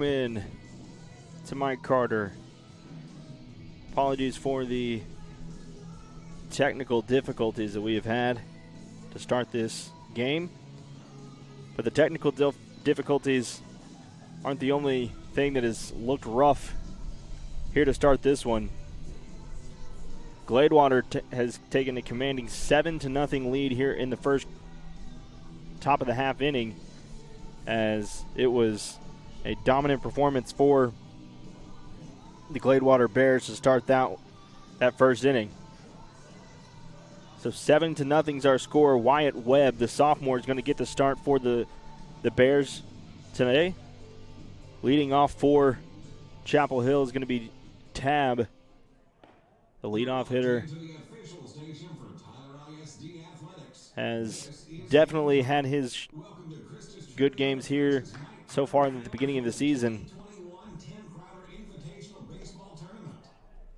In to Mike Carter. Apologies for the technical difficulties that we have had to start this game. But the technical difficulties aren't the only thing that has looked rough here to start this one. Gladewater has taken a commanding 7-0 lead here in the first top of the half inning, as it was a dominant performance for the Gladewater Bears to start that first inning. So 7-0 is our score. Wyatt Webb, the sophomore, is going to get the start for the Bears today. Leading off for Chapel Hill is going to be Tab, the leadoff hitter. Has definitely had his good games here so far at the beginning of the season.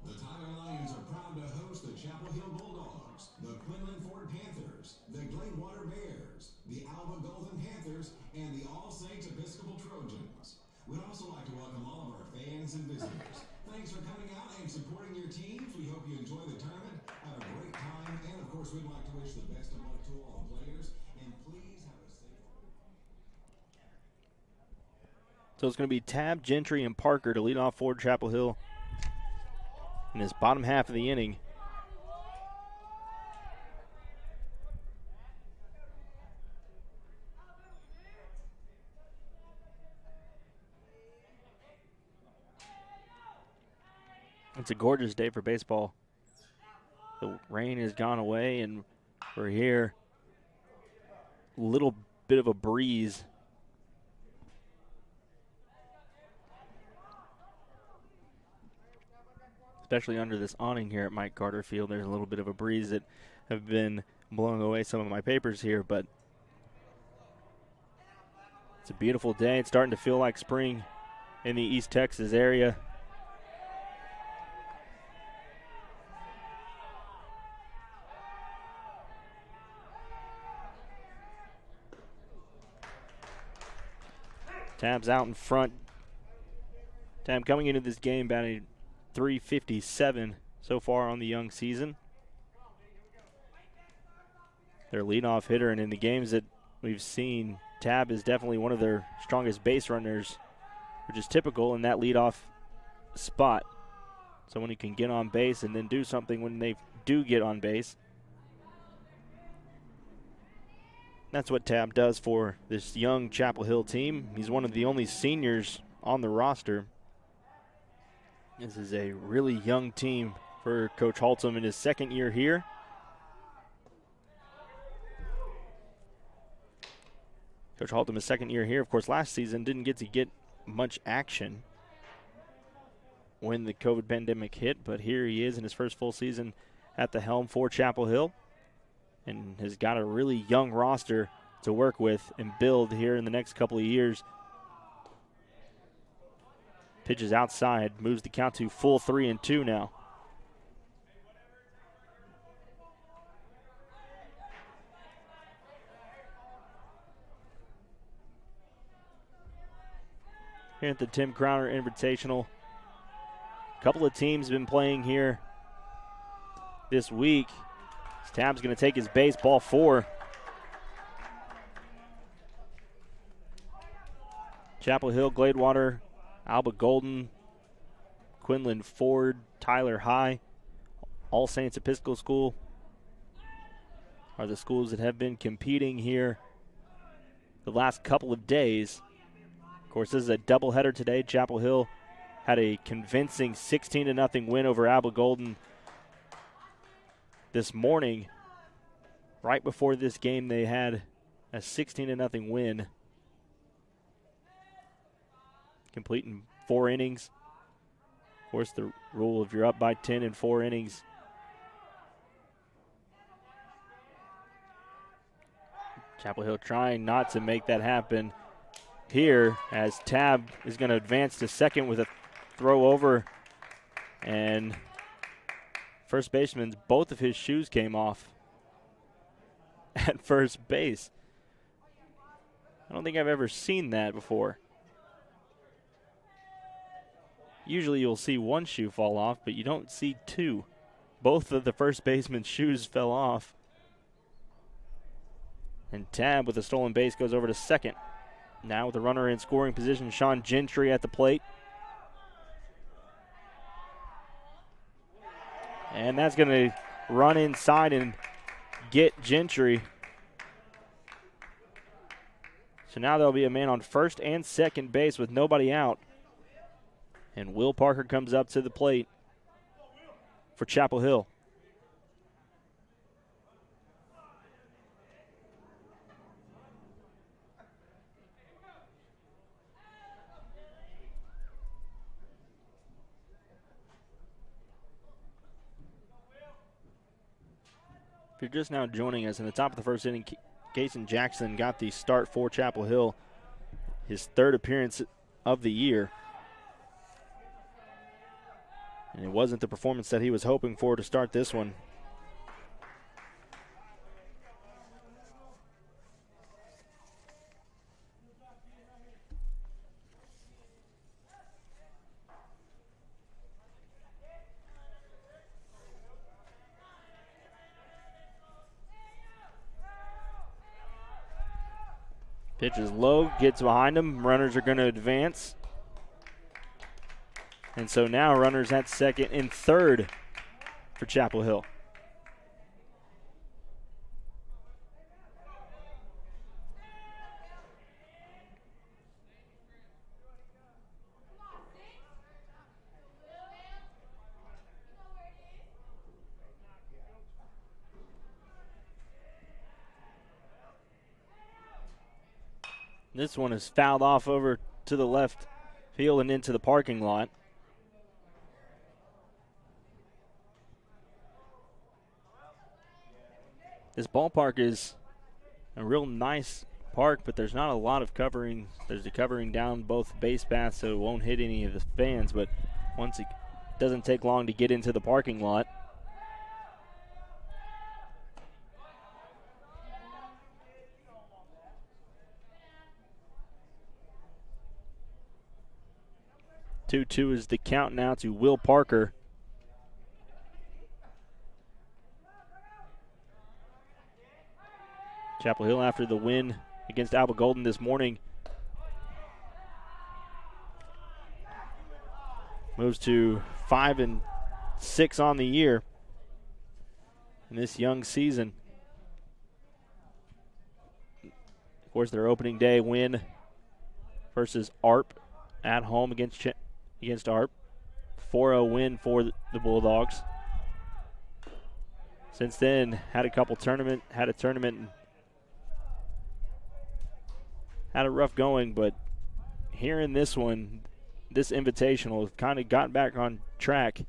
The Tyler Lions are proud to host the Chapel Hill Bulldogs, the Quinlan Ford Panthers, the Gladewater Bears, the Alba Golden Panthers, and the All Saints Episcopal Trojans. We'd also like to welcome all of our fans and visitors. Thanks for coming out and supporting your teams. We hope you enjoy the tournament, have a great time, and of course we'd like to wish the best of luck to all the players, and please have a safe. So it's going to be Tab, Gentry, and Parker to lead off for Chapel Hill in this bottom half of the inning. It's a gorgeous day for baseball. The rain has gone away, and we're here. A little bit of a breeze. Especially under this awning here at Mike Carter Field. There's a little bit of a breeze that have been blowing away some of my papers here, but it's a beautiful day. It's starting to feel like spring in the East Texas area. Tab's out in front. Tab coming into this game batting .357 so far on the young season. Their leadoff hitter, and in the games that we've seen, Tab is definitely one of their strongest base runners, which is typical in that leadoff spot. Someone who can get on base and then do something when they do get on base. That's what Tab does for this young Chapel Hill team. He's one of the only seniors on the roster. This is a really young team for Coach Haltom in his second year here. Coach Haltom, his second year here. Of course, last season didn't get to get much action when the COVID pandemic hit, but here he is in his first full season at the helm for Chapel Hill, and has got a really young roster to work with and build here in the next couple of years. Pitches outside, moves the count to full 3-2 now. Here at the Tim Crowner Invitational, a couple of teams have been playing here this week. Tab's going to take his base, ball 4. Chapel Hill, Gladewater, Alba Golden, Quinlan Ford, Tyler High, All Saints Episcopal School are the schools that have been competing here the last couple of days. Of course, this is a doubleheader today. Chapel Hill had a convincing 16-0 win over Alba Golden this morning. Right before this game, they had a 16-0 win, completing 4 innings. Of course, the rule, if you're up by 10 in 4 innings, Chapel Hill trying not to make that happen here, as Tab is going to advance to second with a throw over, and first baseman's, both of his shoes came off at first base. I don't think I've ever seen that before. Usually you'll see one shoe fall off, but you don't see two. Both of the first baseman's shoes fell off. And Tab with a stolen base goes over to second. Now with the runner in scoring position, Sean Gentry at the plate. And that's going to run inside and get Gentry. So now there'll be a man on first and second base with nobody out. And Will Parker comes up to the plate for Chapel Hill. If you're just now joining us, in the top of the first inning, Kason Jackson got the start for Chapel Hill, his third appearance of the year. And it wasn't the performance that he was hoping for to start this one. Pitch is low, gets behind him. Runners are going to advance. And so now runners at second and third for Chapel Hill. This one is fouled off over to the left field and into the parking lot. This ballpark is a real nice park, but there's not a lot of covering. There's the covering down both base paths so it won't hit any of the fans, but once it doesn't take long to get into the parking lot. Two is the count now to Will Parker. Chapel Hill, after the win against Alba Golden this morning, moves to 5-6 on the year in this young season. Of course, their opening day win versus ARP at home against ARP. 4-0 win for the Bulldogs. Since then, had a tournament, and had a rough going, but here in this one, this invitational, kind of got back on track.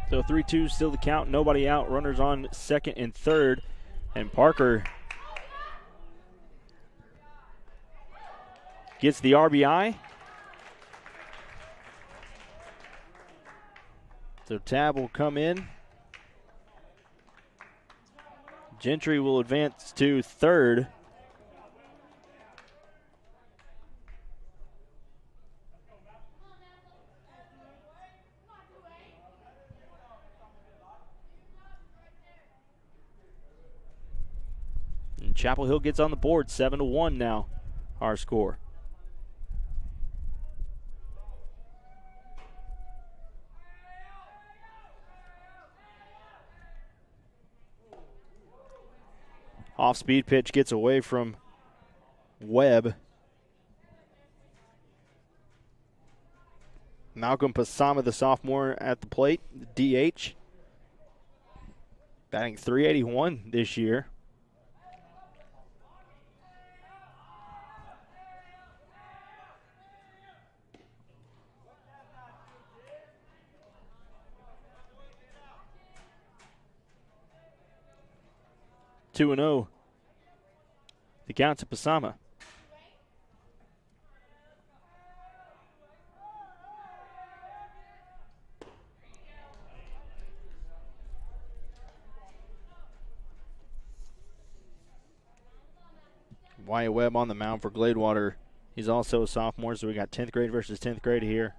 So 3-2 still the count, nobody out, runners on second and third, and Parker gets the RBI. So Tab will come in. Gentry will advance to third. And Chapel Hill gets on the board, 7-1 now, our score. Off-speed pitch gets away from Webb. Malcolm Pasama, the sophomore, at the plate, DH. Batting .381 this year. Two and 0. The count to Pasama. Wyatt Webb on the mound for Gladewater. He's also a sophomore, so we got 10th grade versus 10th grade here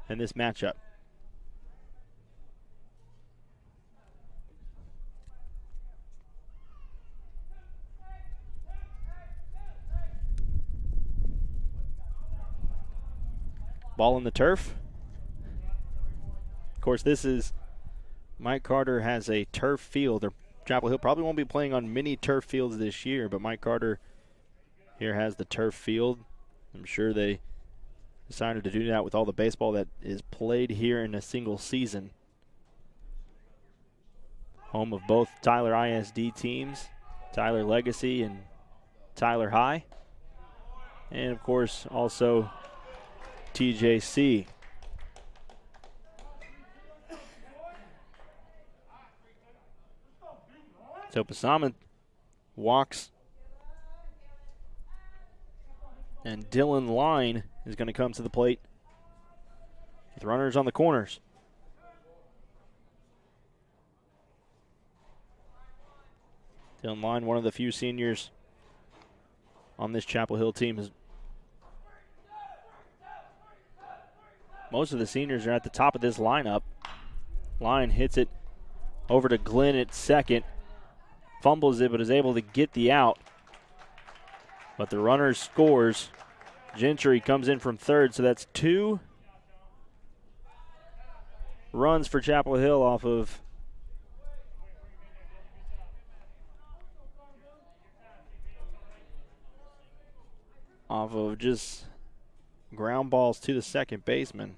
in this matchup. Ball in the turf. Of course, this is Mike Carter has a turf field. Or Chapel Hill probably won't be playing on many turf fields this year, but Mike Carter here has the turf field. I'm sure they decided to do that with all the baseball that is played here in a single season. Home of both Tyler ISD teams, Tyler Legacy and Tyler High. And, of course, also TJC. So Pasama walks, and Dylan Line is going to come to the plate with runners on the corners. Dylan Line, one of the few seniors on this Chapel Hill team. Most of the seniors are at the top of this lineup. Line hits it over to Glenn at second. Fumbles it, but is able to get the out. But the runner scores. Gentry comes in from third, so that's 2 runs for Chapel Hill off of just ground balls to the second baseman.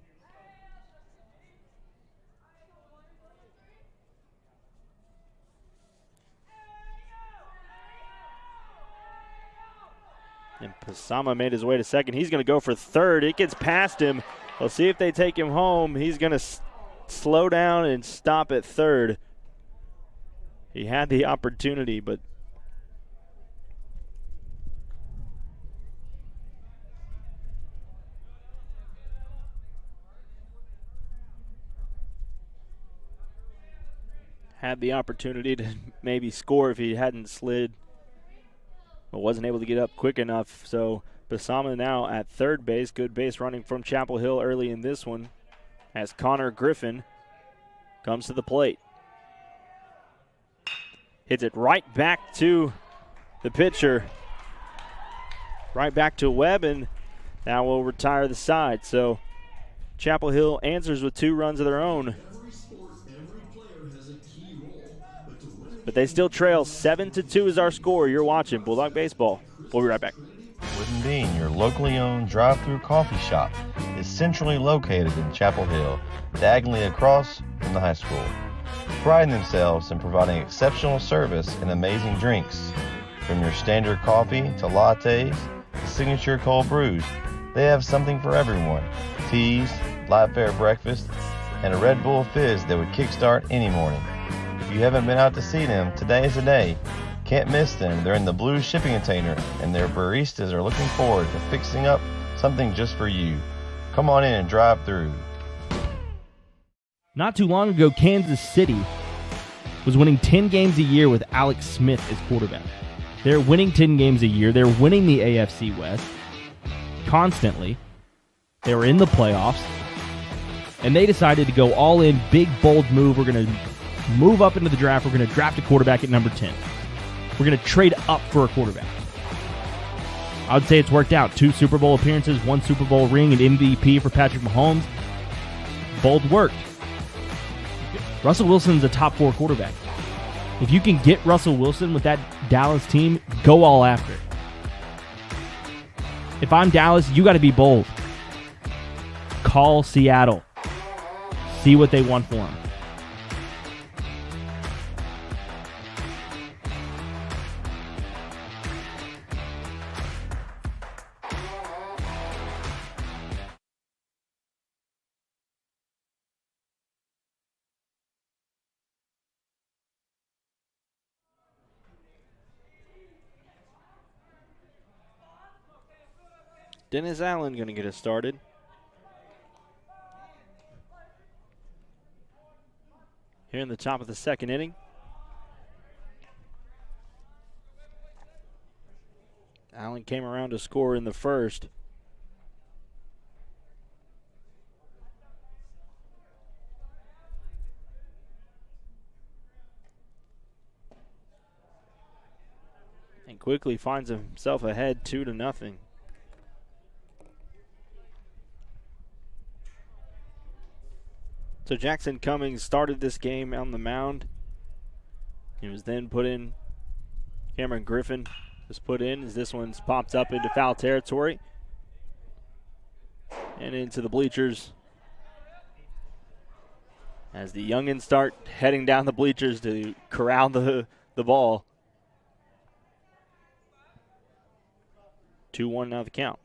And Pasama made his way to second. He's going to go for third. It gets past him. We'll see if they take him home. He's going to slow down and stop at third. He had the opportunity, but to maybe score if he hadn't slid, but wasn't able to get up quick enough. So Pasama now at third base. Good base running from Chapel Hill early in this one as Connor Griffin comes to the plate. Hits it right back to the pitcher. Right back to Webb, and now will retire the side. So Chapel Hill answers with 2 runs of their own. But they still trail 7-2 is our score. You're watching Bulldog Baseball. We'll be right back. Wooden Bean, your locally owned drive-through coffee shop, is centrally located in Chapel Hill, diagonally across from the high school. Priding themselves in providing exceptional service and amazing drinks. From your standard coffee to lattes to signature cold brews, they have something for everyone. Teas, light fare breakfast, and a Red Bull fizz that would kickstart any morning. If you haven't been out to see them, today is the day. Can't miss them. They're in the blue shipping container, and their baristas are looking forward to fixing up something just for you. Come on in and drive through. Not too long ago, Kansas City was winning 10 games a year with Alex Smith as quarterback. They're winning 10 games a year. They're winning the AFC West constantly. They were in the playoffs, and they decided to go all in, big, bold move. We're going to move up into the draft. We're going to draft a quarterback at number 10. We're going to trade up for a quarterback. I would say it's worked out. 2 Super Bowl appearances, 1 Super Bowl ring, and MVP for Patrick Mahomes. Bold work. Russell Wilson's a top 4 quarterback. If you can get Russell Wilson with that Dallas team, go all after it. If I'm Dallas, you got to be bold. Call Seattle. See what they want for him. Dennis Allen going to get us started. Here in the top of the second inning. Allen Allen came around to score in the first. And quickly finds himself ahead 2-0. So Jackson Cummings started this game on the mound. He was then put in. Cameron Griffin was put in as this one's popped up into foul territory. And into the bleachers as the youngins start heading down the bleachers to corral the ball. 2-1 now the count.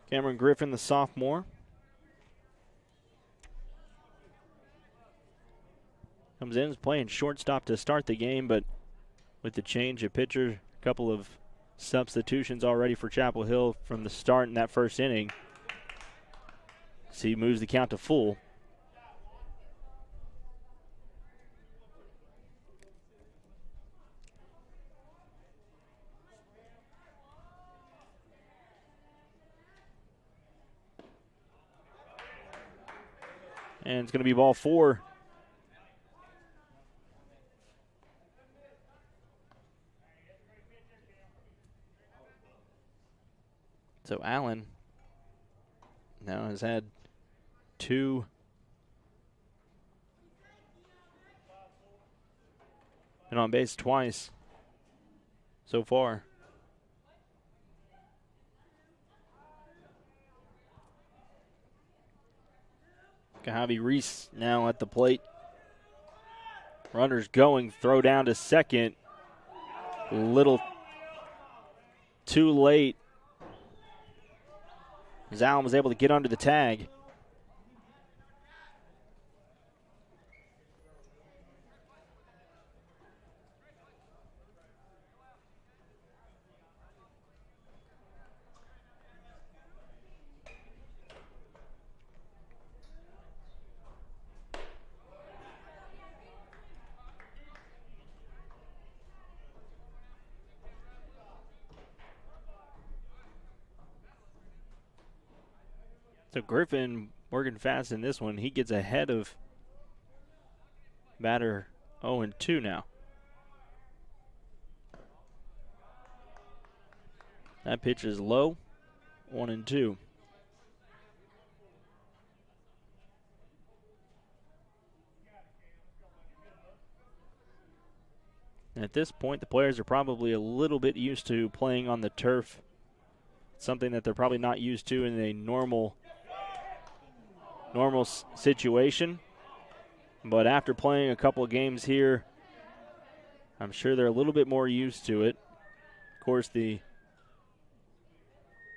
Cameron Griffin, the sophomore. Comes in, is playing shortstop to start the game, but with the change of pitcher, a couple of substitutions already for Chapel Hill from the start in that first inning. So he moves the count to full. And it's going to be ball 4. So Allen now has had 2 and on base twice so far. Kahavi Reese now at the plate. Runners going, throw down to second. A little too late. Allen was able to get under the tag. So Griffin working fast in this one. He gets ahead of batter 0-2 now. That pitch is low, 1-2. And at this point, the players are probably a little bit used to playing on the turf. Something that they're probably not used to in a normal situation. But after playing a couple of games here, I'm sure they're a little bit more used to it. Of course, the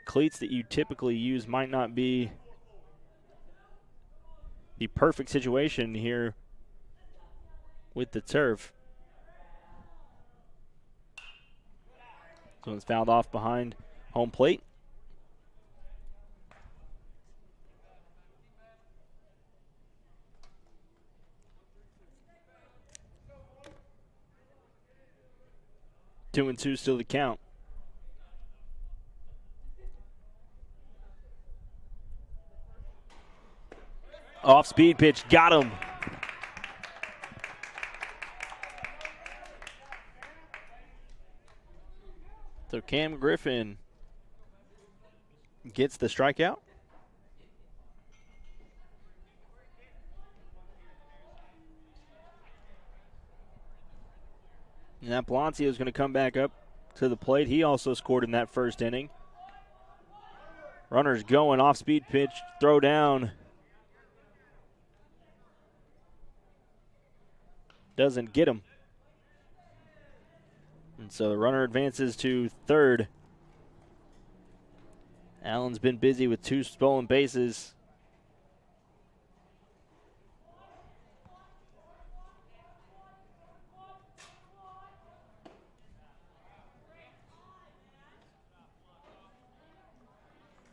cleats that you typically use might not be the perfect situation here with the turf. So it's fouled off behind home plate. Two and two still the count. Off speed pitch, got him. So Cam Griffin gets the strikeout. Now Palacio is going to come back up to the plate. He also scored in that first inning. Runners going, off speed pitch, throw down. Doesn't get him. And so the runner advances to third. Allen's been busy with 2 stolen bases.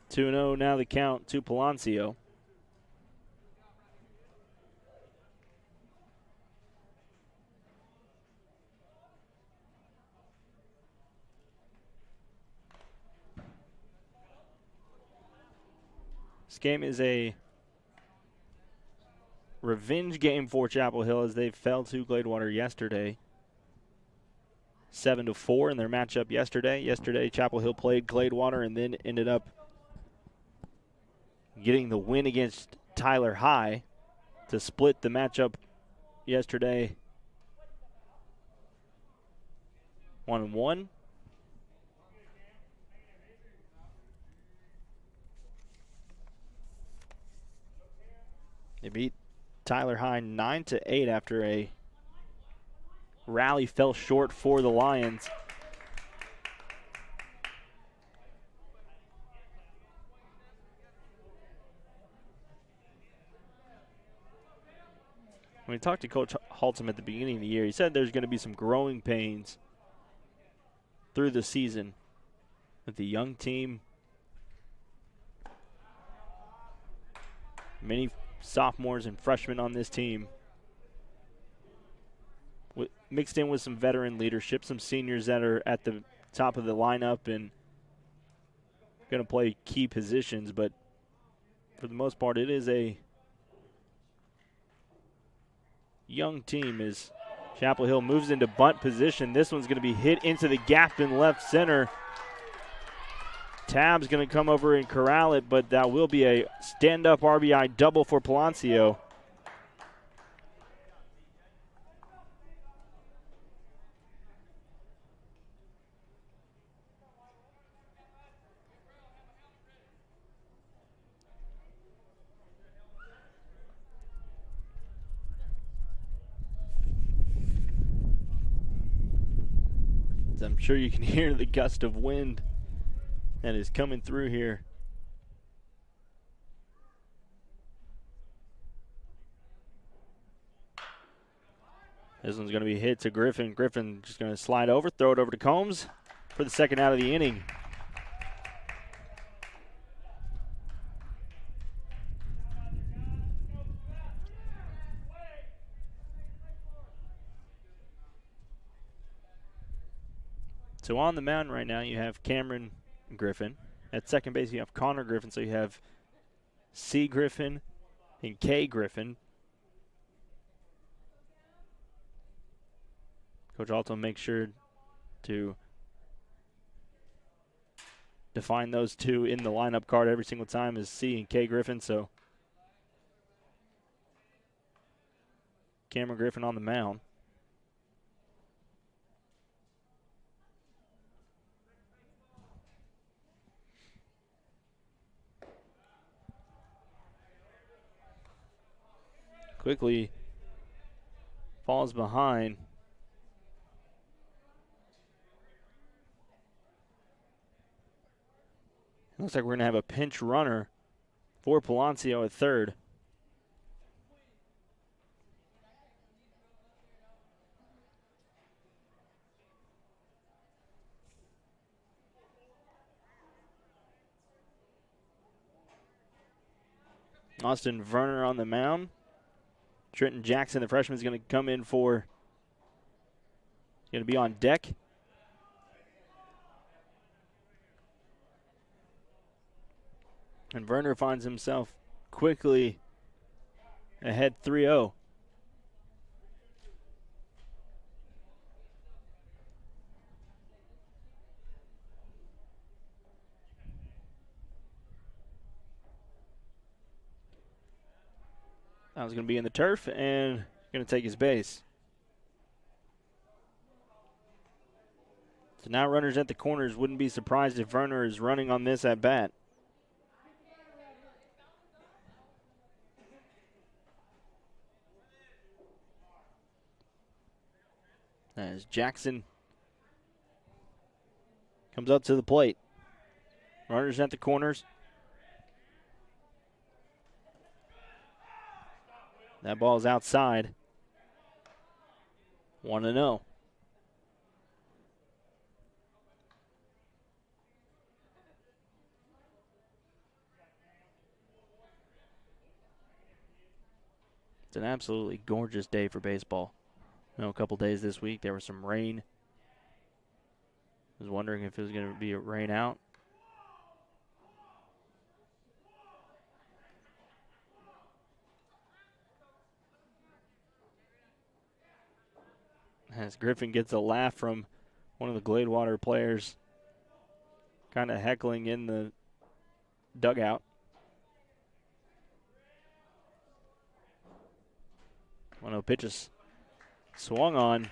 2-0 now the count to Palacio. This game is a revenge game for Chapel Hill as they fell to Gladewater yesterday. 7-4 in their matchup yesterday. Yesterday, Chapel Hill played Gladewater and then ended up getting the win against Tyler High to split the matchup yesterday 1-1. They beat Tyler High 9-8 after a rally fell short for the Lions. When we talked to Coach Haltom at the beginning of the year, he said there's going to be some growing pains through the season with the young team. Many sophomores and freshmen on this team, mixed in with some veteran leadership, some seniors that are at the top of the lineup and going to play key positions. But for the most part, it is a young team as Chapel Hill moves into bunt position. This one's going to be hit into the gap in left center. Tab's going to come over and corral it, but that will be a stand-up RBI double for Palacio. I'm sure you can hear the gust of wind that is coming through here. This one's going to be hit to Griffin. Griffin just going to slide over, throw it over to Combs for the second out of the inning. So on the mound right now, you have Cameron Griffin. At second base, you have Connor Griffin. So you have C. Griffin and K. Griffin. Coach Alton makes sure to define those two in the lineup card every single time as C and K. Griffin. So Cameron Griffin on the mound. Quickly falls behind. Looks like we're going to have a pinch runner for Palacio at third. Austin Verner on the mound. Trenton Jackson, the freshman, is going to come in for, going to be on deck. And Verner finds himself quickly ahead 3-0. That was going to be in the turf and going to take his base. So now runners at the corners. Wouldn't be surprised if Verner is running on this at bat. As Jackson comes up to the plate. Runners at the corners. That ball is outside. 1-0. an absolutely gorgeous day for baseball. A couple days this week, there was some rain. I was wondering if it was going to be a rain out. As Griffin gets a laugh from one of the Gladewater players, kind of heckling in the dugout. 1-0 pitches swung on.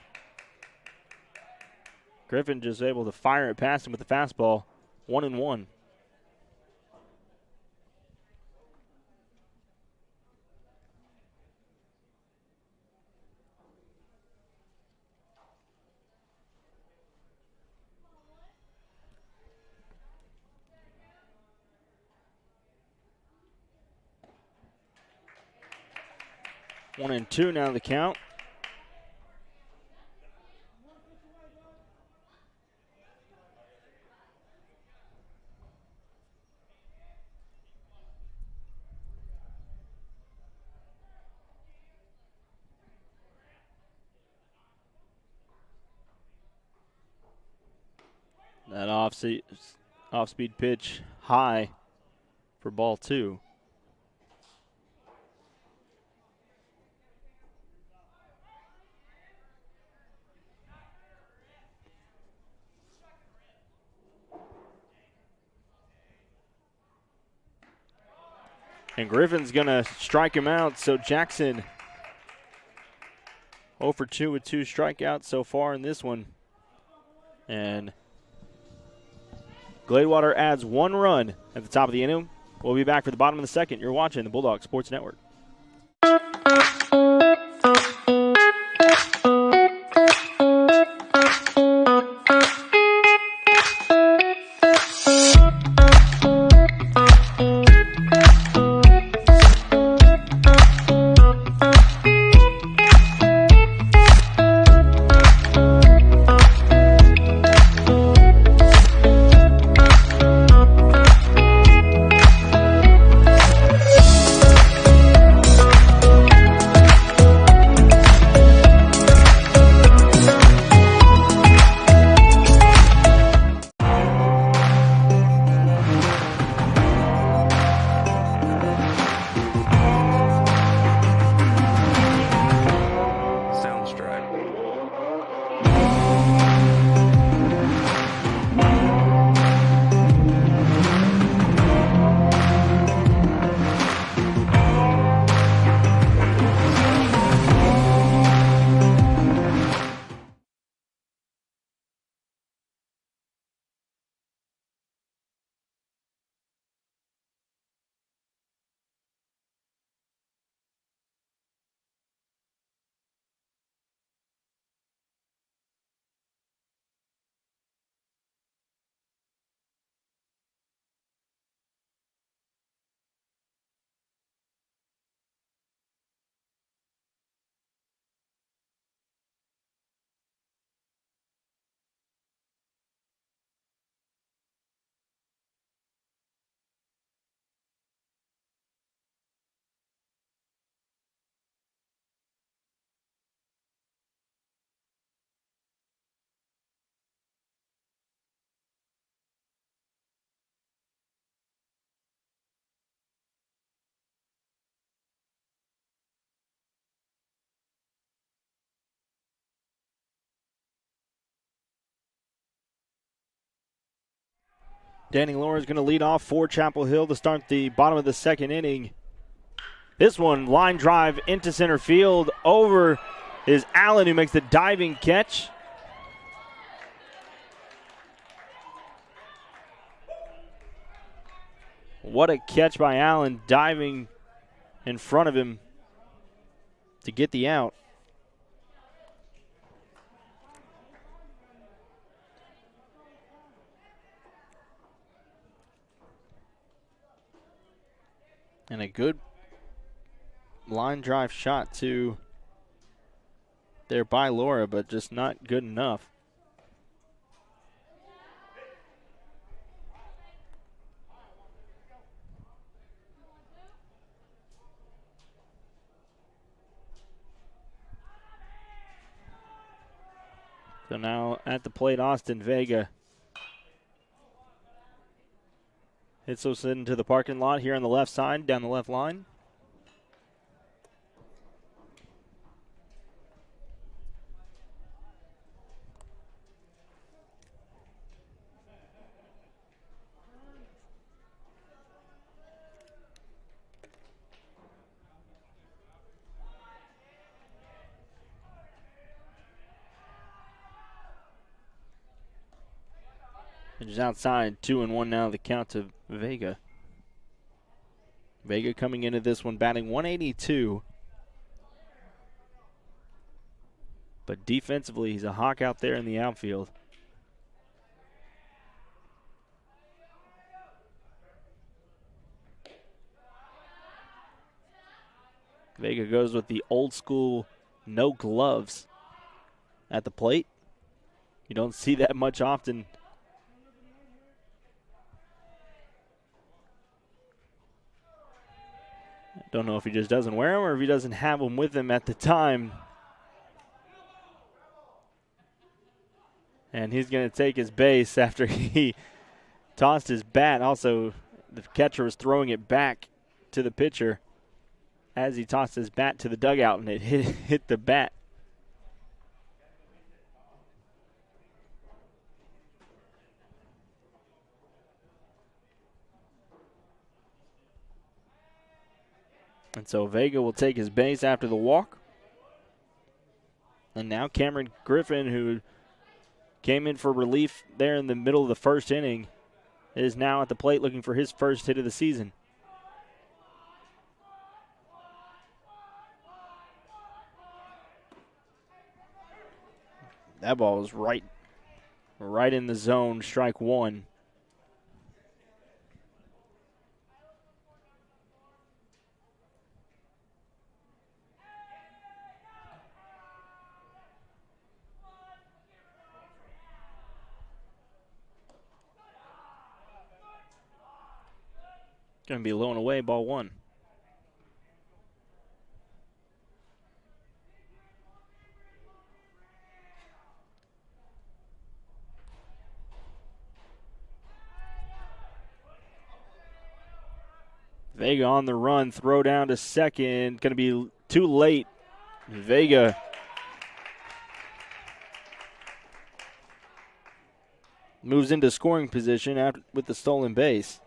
Griffin just able to fire it past him with the fastball. 1-1. One and two now the count. That off-speed pitch high for ball two. And Griffin's going to strike him out, so Jackson 0 for 2 with 2 strikeouts so far in this one. And Gladewater adds 1 run at the top of the inning. We'll be back for the bottom of the second. You're watching the Bulldog Sports Network. Danny Laura is going to lead off for Chapel Hill to start the bottom of the second inning. This one, line drive into center field. Over is Allen, who makes the diving catch. What a catch by Allen, diving in front of him to get the out. And a good line drive shot to there by Laura, but just not good enough. So now at the plate, Austin Vega hits us into the parking lot here on the left side, down the left line. And just outside, 2-1 now, the count to Vega. Vega coming into this one batting 182. But defensively, he's a hawk out there in the outfield. Vega goes with the old school no gloves at the plate. You don't see that much often. Don't know if he just doesn't wear them or if he doesn't have them with him at the time. And he's going to take his base after he tossed his bat. Also, the catcher was throwing it back to the pitcher as he tossed his bat to the dugout, and it hit the bat. And so Vega will take his base after the walk. And now Cameron Griffin, who came in for relief there in the middle of the first inning, is now at the plate looking for his first hit of the season. That ball was right in the zone, strike one. Going to be low and away, ball one. Vega on the run, throw down to second. Going to be too late. Vega moves into scoring position after, with the stolen base.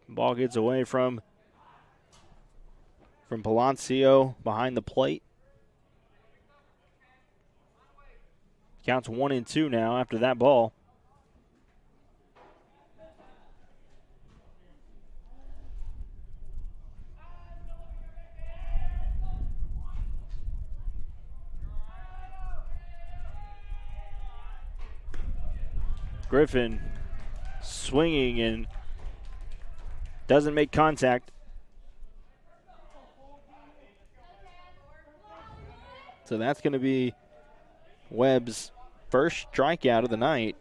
Ball gets away from Palacio behind the plate. Counts 1-2 now after that ball. Griffin swinging and doesn't make contact. So that's going to be Webb's first strikeout of the night.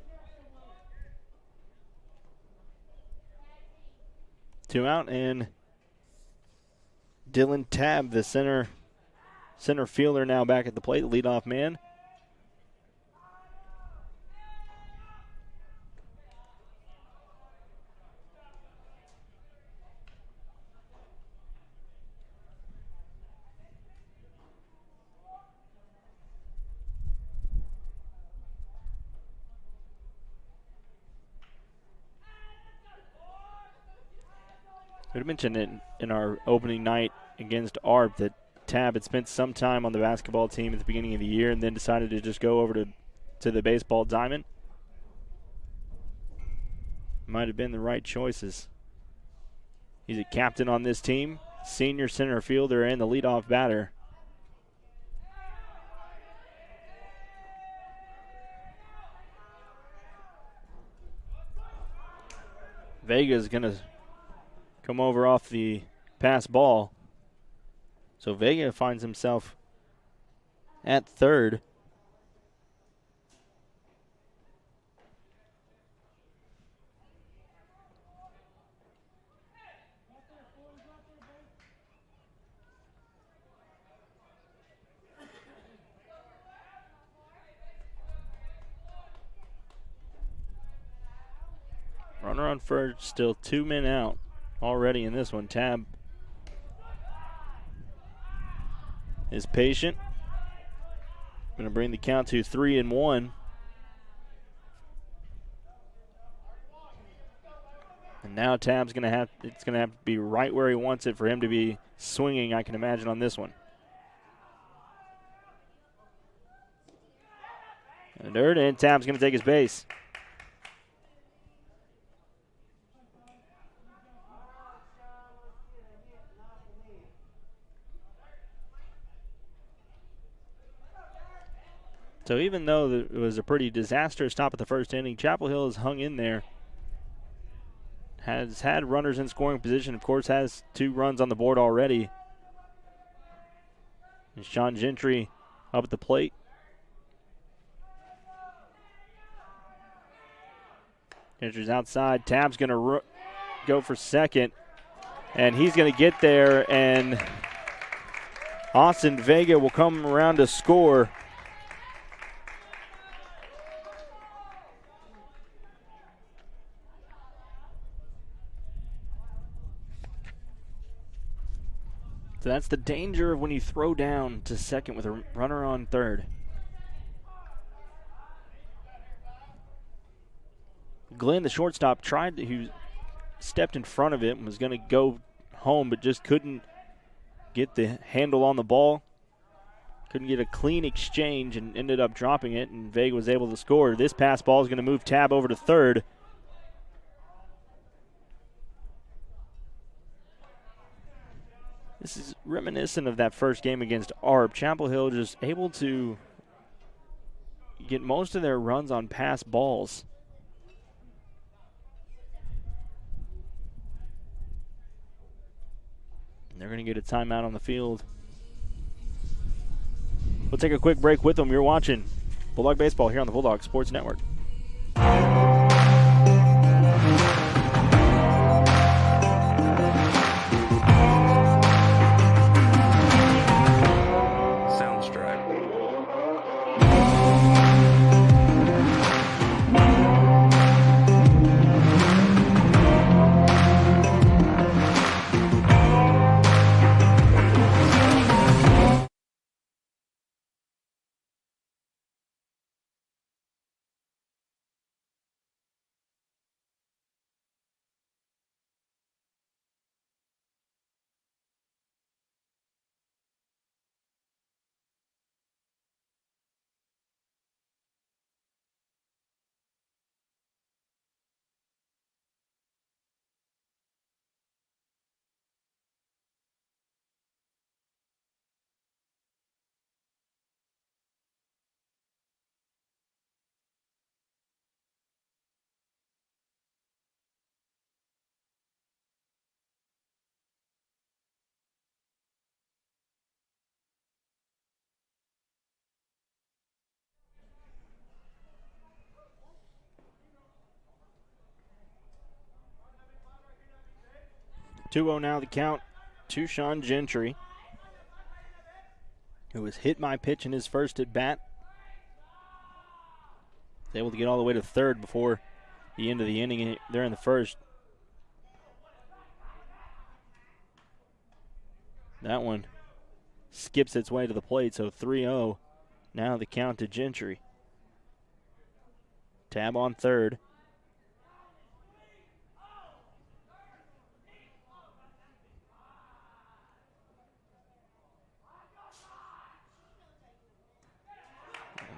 2 out, and Dylan Tabb, the center fielder, now back at the plate, the leadoff man. We mentioned it in our opening night against ARP that Tabb had spent some time on the basketball team at the beginning of the year and then decided to just go over to the baseball diamond. Might have been the right choices. He's a captain on this team, senior center fielder, and the leadoff batter. Vega is going to come over off the pass ball. So Vega finds himself at third. Runner on first, still 2 men out already in this one. Tab is patient. Going to bring the count to 3-1. And now Tab's going to have, it's going to have to be right where he wants it for him to be swinging, I can imagine, on this one. And dirt, and Tab's going to take his base. So even though it was a pretty disastrous stop at the first inning, Chapel Hill has hung in there. Has had runners in scoring position. Of course, has 2 runs on the board already. And Sean Gentry up at the plate. Gentry's outside. Tab's going to go for second. And he's going to get there. And Austin Vega will come around to score. So that's the danger of when you throw down to second with a runner on third. Glenn, the shortstop, he stepped in front of it and was going to go home, but just couldn't get the handle on the ball. Couldn't get a clean exchange and ended up dropping it, and Vega was able to score. This pass ball is going to move Tab over to third. This is reminiscent of that first game against Arp. Chapel Hill just able to get most of their runs on pass balls. And they're going to get a timeout on the field. We'll take a quick break with them. You're watching Bulldog Baseball here on the Bulldog Sports Network. Two-0 now the count to Sean Gentry, who has hit my pitch in his first at bat. He's able to get all the way to third before the end of the inning there in the first. That one skips its way to the plate, so 3-0. Now the count to Gentry. Tab on third.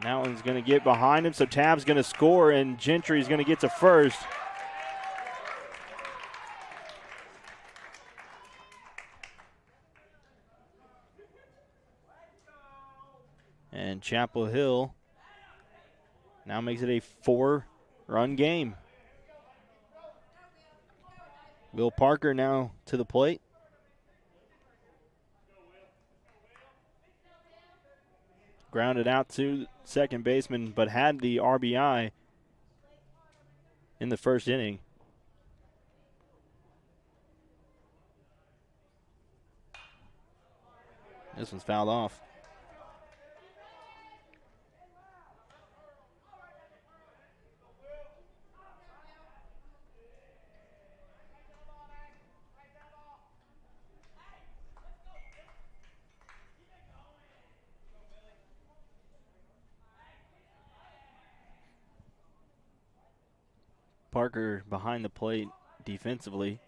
That one's going to get behind him, so Tab's going to score, and Gentry's going to get to first. And Chapel Hill now makes it a 4-run game. Will Parker now to the plate. Grounded out to second baseman, but had the RBI in the first inning. This one's fouled off. Parker behind the plate defensively.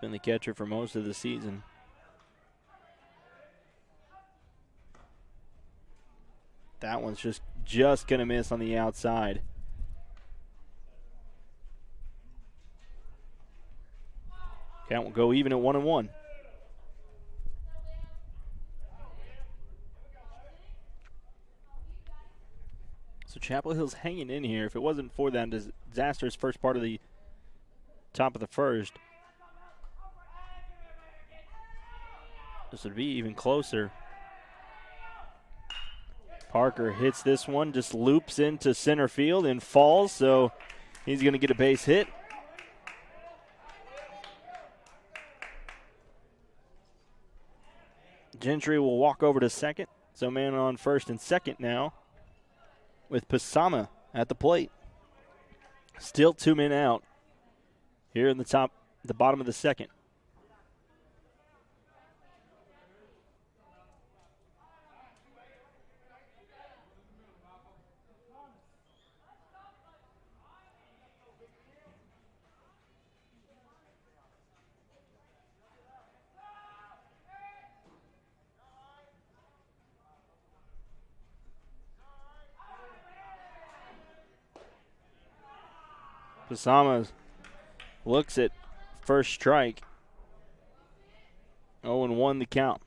Been the catcher for most of the season. That one's just going to miss on the outside. Count will go even at 1-1. So Chapel Hill's hanging in here. If it wasn't for that disastrous first part of the top of the first, this would be even closer. Parker hits this one, just loops into center field and falls, so he's going to get a base hit. Gentry will walk over to second. So man on first and second now with Pasama at the plate. Still 2 men out here in the bottom of the second. Pasama looks at first strike. 0-1 the count.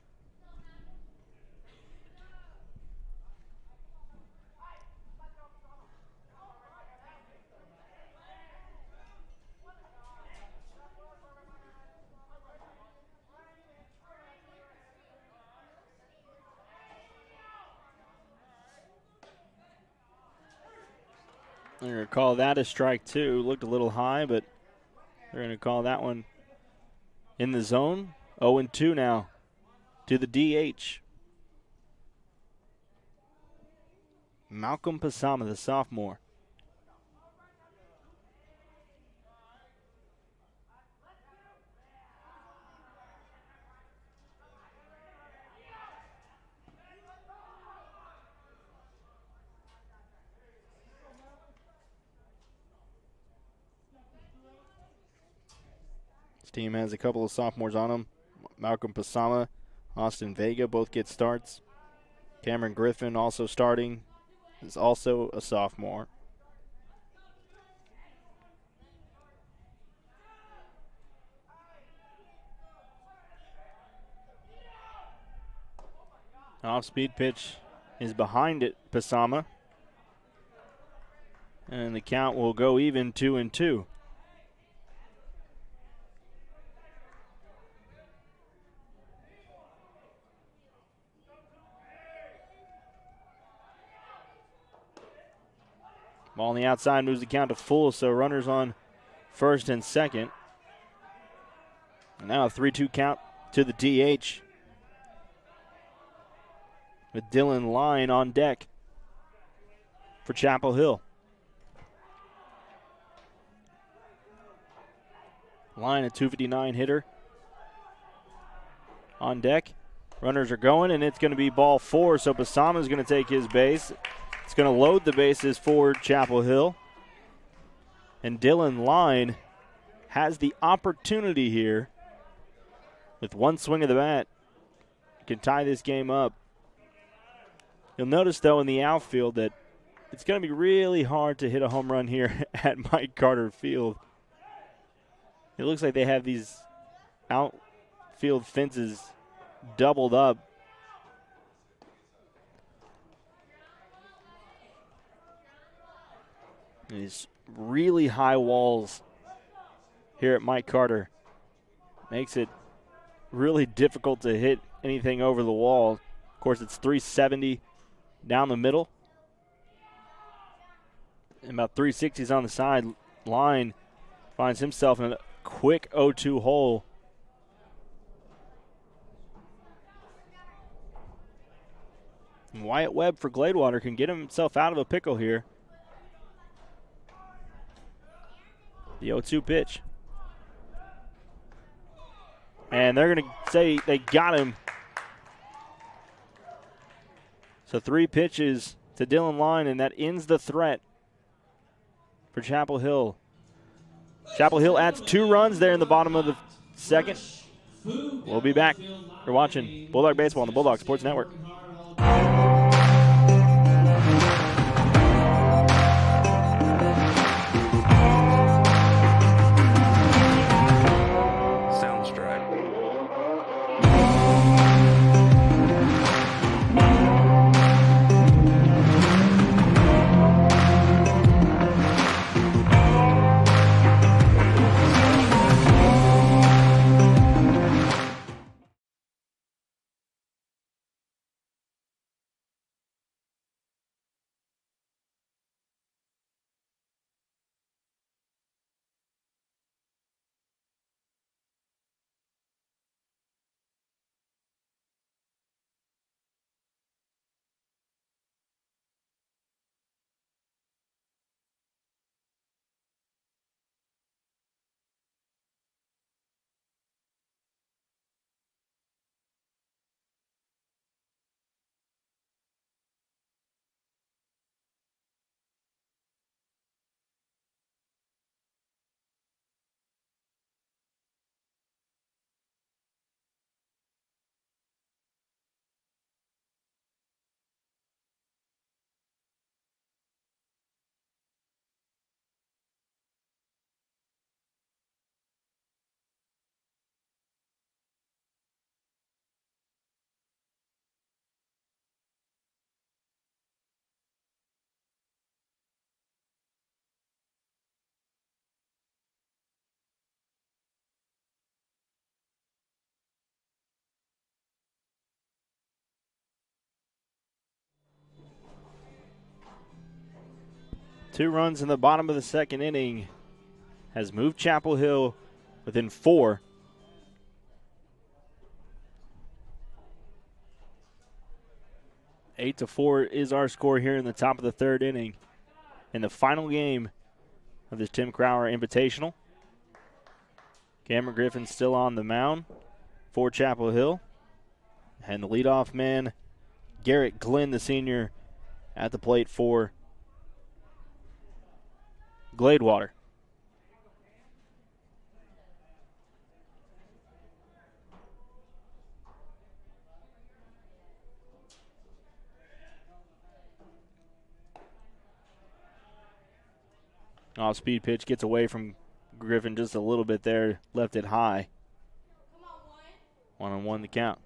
They're going to call that a strike two. Looked a little high, but they're going to call that one in the zone. 0-2 now to the DH. Malcolm Pasama, the sophomore. Team has a couple of sophomores on them. Malcolm Pasama, Austin Vega both get starts. Cameron Griffin also starting, is also a sophomore. Off-speed pitch is behind it, Pasama. And the count will go even 2-2. Ball on the outside moves the count to full, so runners on first and second. And now a 3-2 count to the DH with Dylan Line on deck for Chapel Hill. Line, a 259 hitter on deck. Runners are going, and it's going to be ball four, so Pasama is going to take his base. It's going to load the bases for Chapel Hill. And Dylan Line has the opportunity here with one swing of the bat. Can tie this game up. You'll notice, though, in the outfield that it's going to be really hard to hit a home run here at Mike Carter Field. It looks like they have these outfield fences doubled up. These really high walls here at Mike Carter makes it really difficult to hit anything over the wall. Of course, it's 370 down the middle. And about 360s on the side line. Finds himself in a quick 0-2 hole. And Wyatt Webb for Gladewater can get himself out of a pickle here. The 0-2 pitch. And they're going to say they got him. So 3 pitches to Dylan Line, and that ends the threat for Chapel Hill. Chapel Hill adds 2 runs there in the bottom of the second. We'll be back. You're watching Bulldog Baseball on the Bulldog Sports Network. Two runs in the bottom of the second inning has moved Chapel Hill within 4. Eight to 4 is our score here in the top of the third inning. In the final game of this Tim Crowder Invitational. Cameron Griffin still on the mound for Chapel Hill. And the leadoff man, Garrett Glenn, the senior, at the plate for Gladewater. Off-speed pitch gets away from Griffin just a little bit there, left it high. 1-1 the count.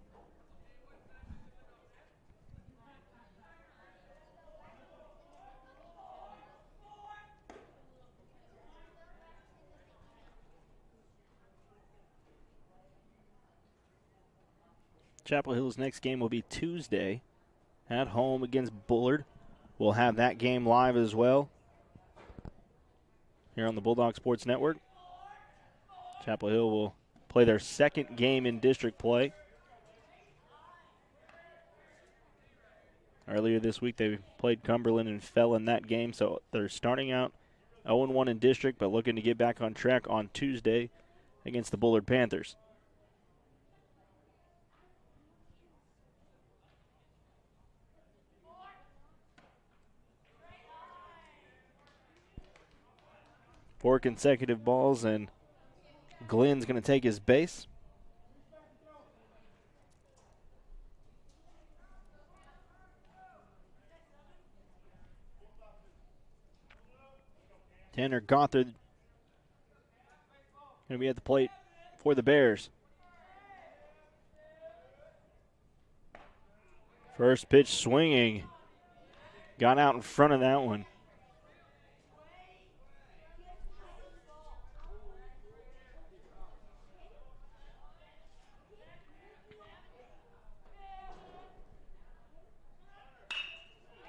Chapel Hill's next game will be Tuesday at home against Bullard. We'll have that game live as well here on the Bulldog Sports Network. Chapel Hill will play their second game in district play. Earlier this week they played Cumberland and fell in that game, so they're starting out 0-1 in district, but looking to get back on track on Tuesday against the Bullard Panthers. Four consecutive balls, and Glenn's going to take his base. Tanner Gothard going to be at the plate for the Bears. First pitch swinging. Got out in front of that one.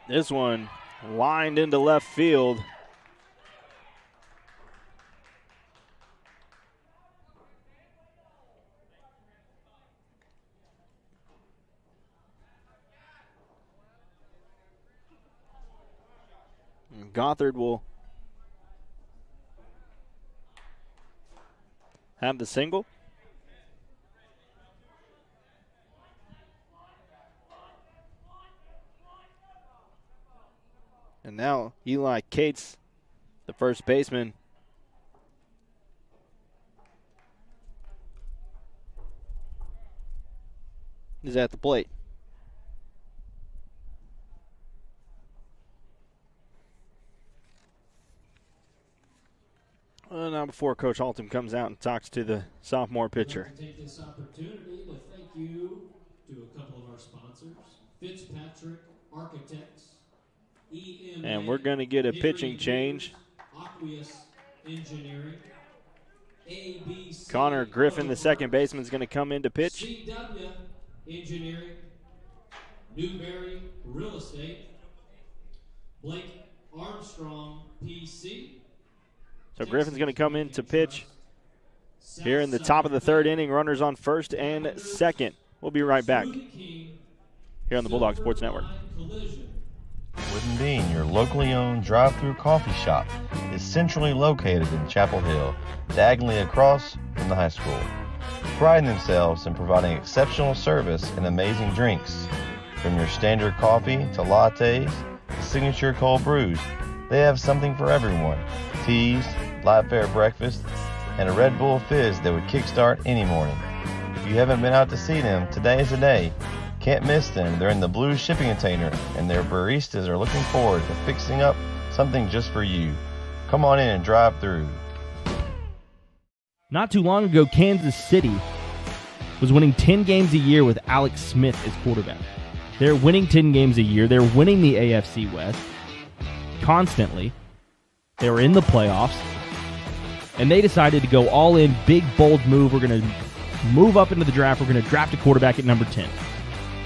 This one lined into left field. And Gothard will have the single. And now Eli Cates, the first baseman, is at the plate. Well, now before Coach Halton comes out and talks to the sophomore pitcher. I'd like to take this opportunity to thank you to a couple of our sponsors, Fitzpatrick Architects, EMA, And we're going to get a pitching change. Aqueous Engineering, ABC, Connor Griffin, the second baseman, is going to come in to pitch. CW Engineering, Newberry Real Estate, Blake Armstrong PC. So Griffin's going to come in to pitch here in the top of the third inning. Runners on first and second. We'll be right back here on the Bulldog Sports Network. Wooden Bean, your locally owned drive-through coffee shop, is centrally located in Chapel Hill, diagonally across from the high school. Priding themselves in providing exceptional service and amazing drinks. From your standard coffee to lattes to signature cold brews, they have something for everyone. Teas, light fare breakfast, and a Red Bull Fizz that would kickstart any morning. If you haven't been out to see them, today is the day. Can't miss them. They're in the blue shipping container, and their baristas are looking forward to fixing up something just for you. Come on in and drive through. Not too long ago, Kansas City was winning 10 games a year with Alex Smith as quarterback. They're winning 10 games a year. They're winning the AFC West constantly. They were in the playoffs, and they decided to go all in, big, bold move. We're going to move up into the draft. We're going to draft a quarterback at number 10.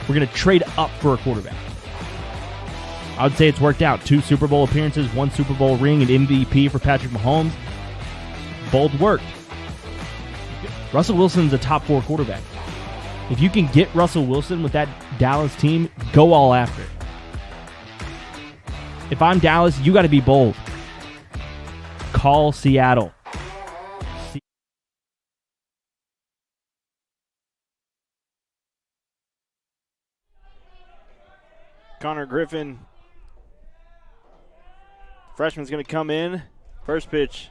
We're going to trade up for a quarterback. I would say it's worked out. 2 Super Bowl appearances, 1 Super Bowl ring, and MVP for Patrick Mahomes. Bold work. Russell Wilson's a top 4 quarterback. If you can get Russell Wilson with that Dallas team, go all after it. If I'm Dallas, you got to be bold. Call Seattle. Connor Griffin, freshman's going to come in. First pitch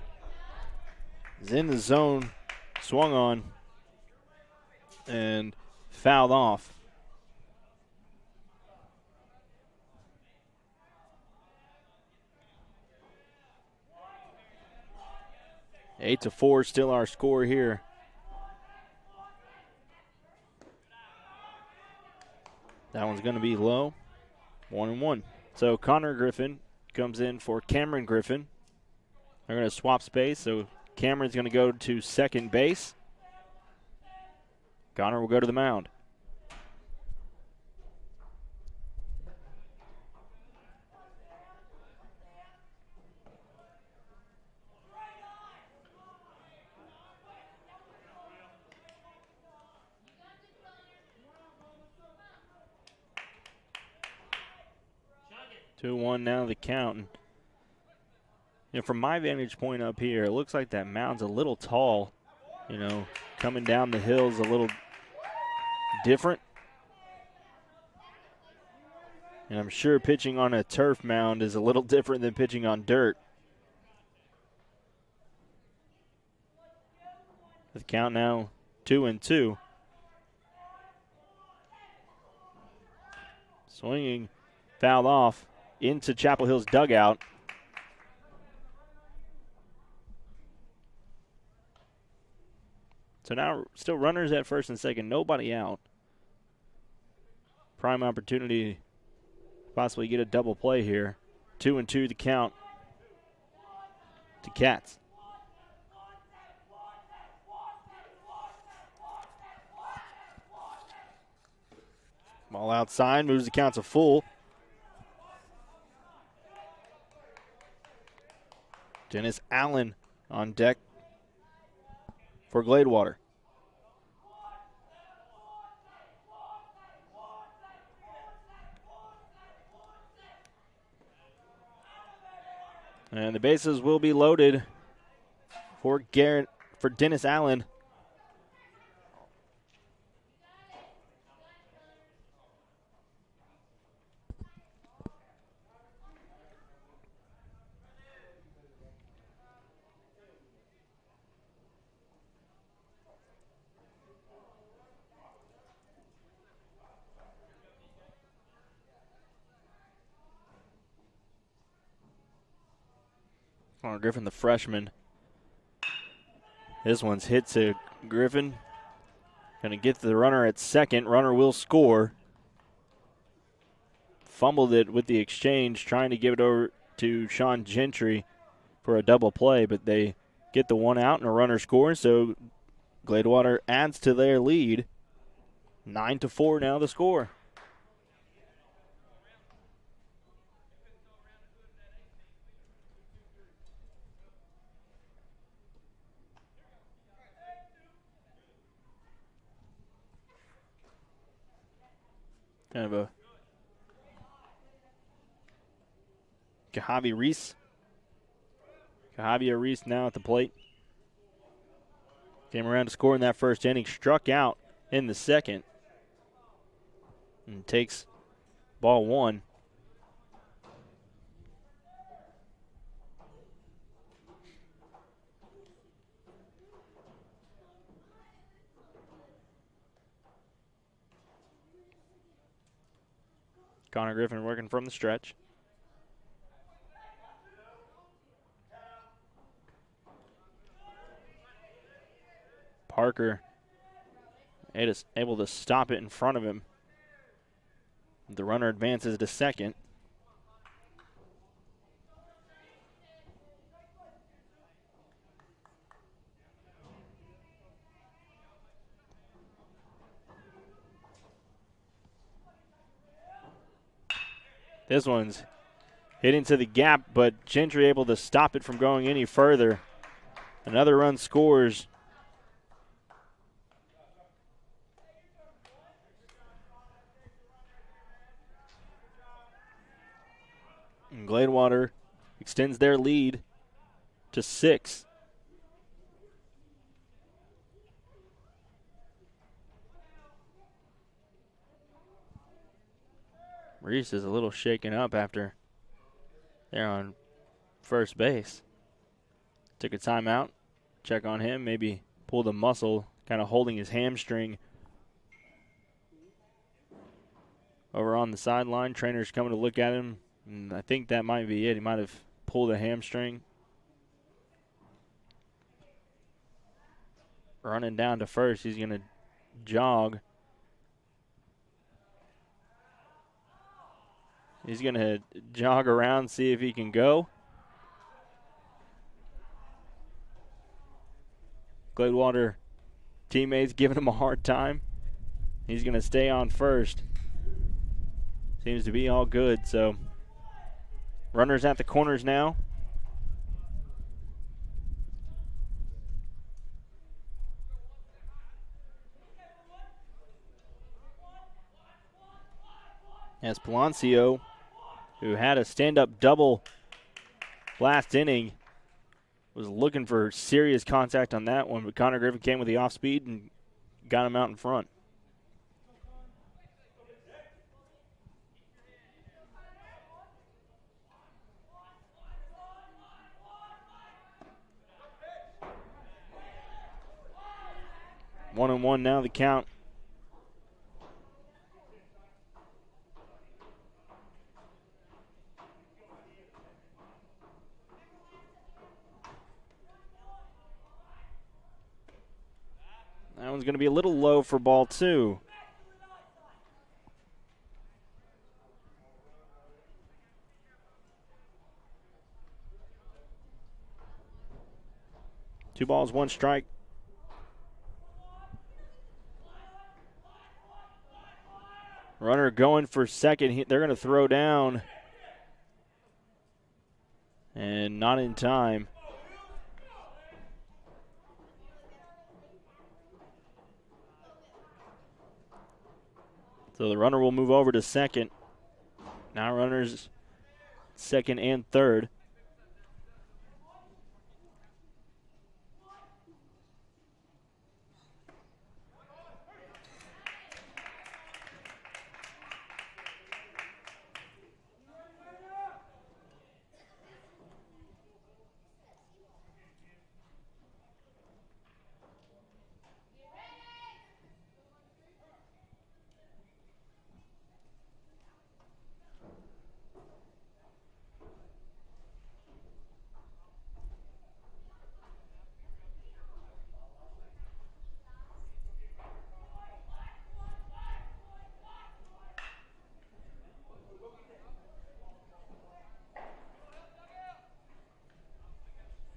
is in the zone, swung on, and fouled off. Eight to 4, still our score here. That one's going to be low. 1-1. So Connor Griffin comes in for Cameron Griffin. They're going to swap space, so Cameron's going to go to second base. Connor will go to the mound. Two one now the count. And, from my vantage point up here, it looks like that mound's a little tall. Coming down the hill's a little different. And I'm sure pitching on a turf mound is a little different than pitching on dirt. The count now 2-2. Swinging, fouled off into Chapel Hill's dugout. So now still runners at first and second, nobody out. Prime opportunity to possibly get a double play here. 2-2 the count to Cats. Ball outside, moves the count to full. Dennis Allen on deck for Gladewater. And the bases will be loaded for Dennis Allen. Connor Griffin, the freshman. This one's hit to Griffin. Going to get to the runner at second. Runner will score. Fumbled it with the exchange, trying to give it over to Sean Gentry for a double play, but they get the one out and a runner scores, so Gladewater adds to their lead. 9-4 now the score. Kind of a Kajavi Reese. Kajavi Reese now at the plate. Came around to score in that first inning. Struck out in the second. And takes ball one. Connor Griffin working from the stretch. Parker is able to stop it in front of him. The runner advances to second. This one's hit into the gap, but Gentry able to stop it from going any further. Another run scores. And Gladewater extends their lead to 6. Reese is a little shaken up after they're on first base. Took a timeout, check on him, maybe pulled a muscle, kind of holding his hamstring over on the sideline. Trainer's coming to look at him, and I think that might be it. He might have pulled a hamstring. Running down to first, he's going to jog. He's going to jog around, see if he can go. Gladewater teammates giving him a hard time. He's going to stay on first. Seems to be all good, so runners at the corners now. As Palacio, who had a stand-up double last inning, was looking for serious contact on that one, but Connor Griffin came with the off-speed and got him out in front. One and one now the count. That one's going to be a little low for ball 2. Two balls, one strike. Runner going for second. They're going to throw down. And not in time. So the runner will move over to second. Now runners second and third.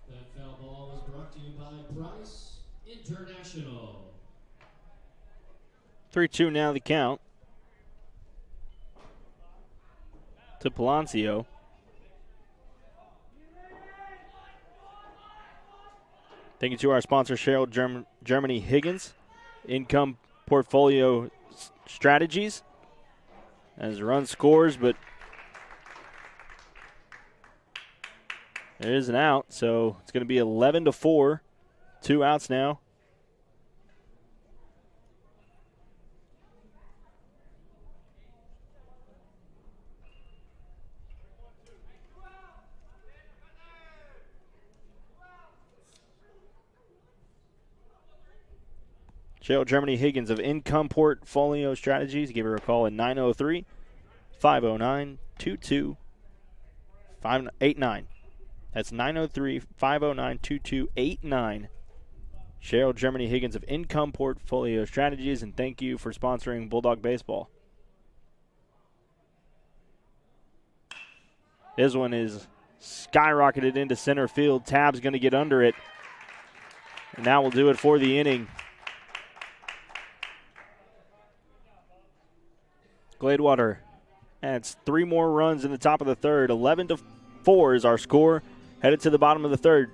That foul ball was brought to you by Price International. 3-2 now the count to Palacio. Thank you to our sponsor, Cheryl Germany Higgins, Income Portfolio Strategies. As run scores, but there is an out, so it's going to be 11-4. 2 outs now. Cheryl Germany Higgins of Income Portfolio Strategies. Give her a call at 903-509-2289. That's 903-509-2289. Cheryl Germany Higgins of Income Portfolio Strategies, and thank you for sponsoring Bulldog Baseball. This one is skyrocketed into center field. Tab's going to get under it. And that will do it for the inning. Gladewater adds 3 more runs in the top of the third. 11-4 is our score. Headed to the bottom of the third.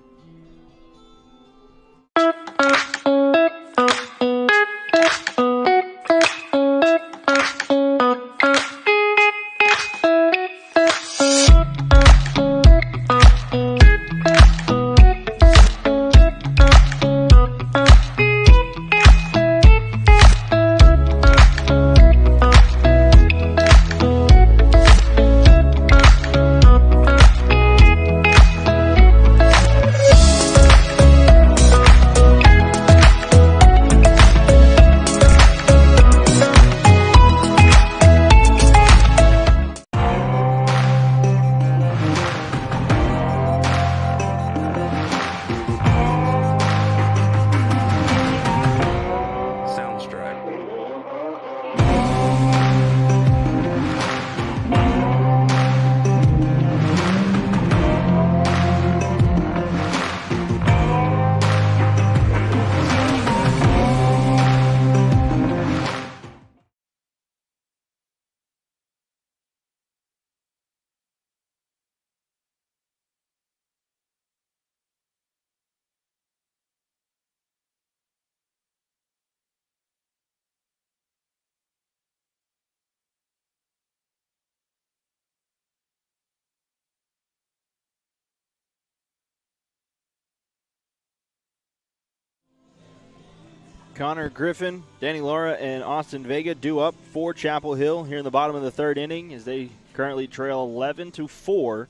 Connor Griffin, Danny Laura, and Austin Vega due up for Chapel Hill here in the bottom of the third inning as they currently trail 11-4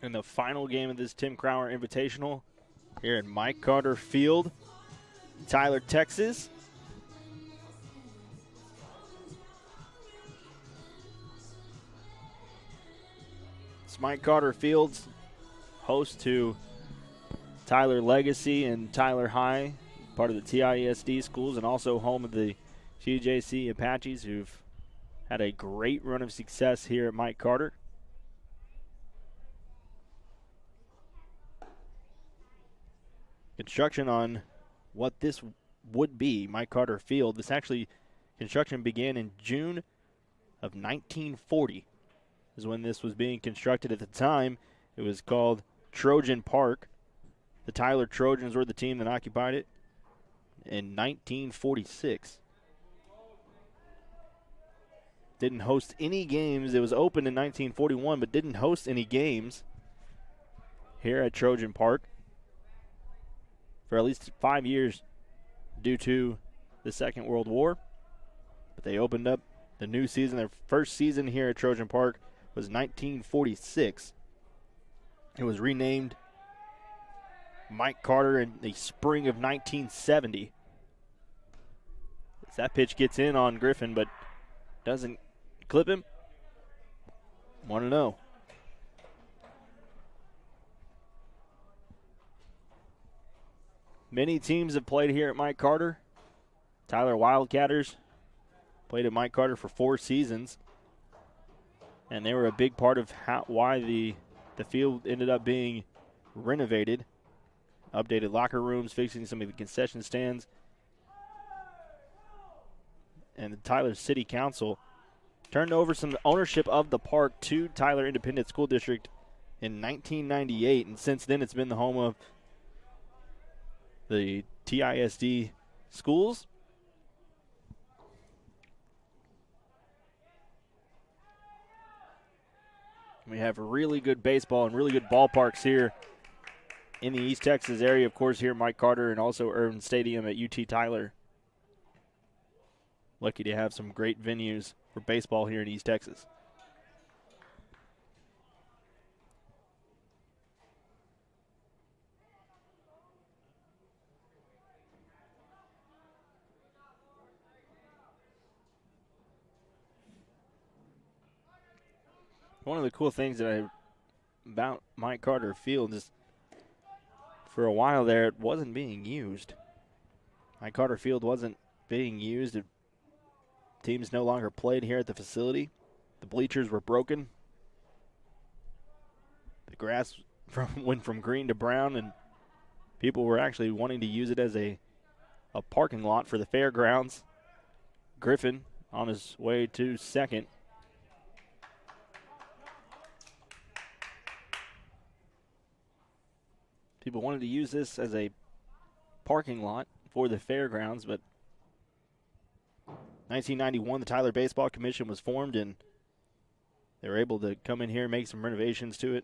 in the final game of this Tim Crower Invitational here at Mike Carter Field, Tyler, Texas. It's Mike Carter Field's host to Tyler Legacy and Tyler High, part of the TISD schools, and also home of the TJC Apaches, who've had a great run of success here at Mike Carter. Construction on what this would be, Mike Carter Field. Construction began in June of 1940 is when this was being constructed. At the time, it was called Trojan Park. The Tyler Trojans were the team that occupied it in 1946. didn't host any games. It was opened in 1941, but didn't host any games here at Trojan Park for at least 5 years due to the Second World War. But they opened up the new season. Their first season here at Trojan Park was 1946. It was renamed Mike Carter in the spring of 1970. As that pitch gets in on Griffin, but doesn't clip him. 1-0. Many teams have played here at Mike Carter. Tyler Wildcatters played at Mike Carter for 4 seasons. And they were a big part of why the field ended up being renovated. Updated locker rooms, fixing some of the concession stands. And the Tyler City Council turned over some ownership of the park to Tyler Independent School District in 1998. And since then, it's been the home of the TISD schools. We have really good baseball and really good ballparks here in the East Texas area. Of course, here at Mike Carter and also Irvin Stadium at UT Tyler. Lucky to have some great venues for baseball here in East Texas. One of the cool things about Mike Carter Field is for a while there it wasn't being used. Mike Carter Field wasn't being used. Teams no longer played here at the facility. The bleachers were broken. The grass went from green to brown, and people were actually wanting to use it as a parking lot for the fairgrounds. Griffin on his way to second. People wanted to use this as a parking lot for the fairgrounds, but 1991, the Tyler Baseball Commission was formed, and they were able to come in here and make some renovations to it.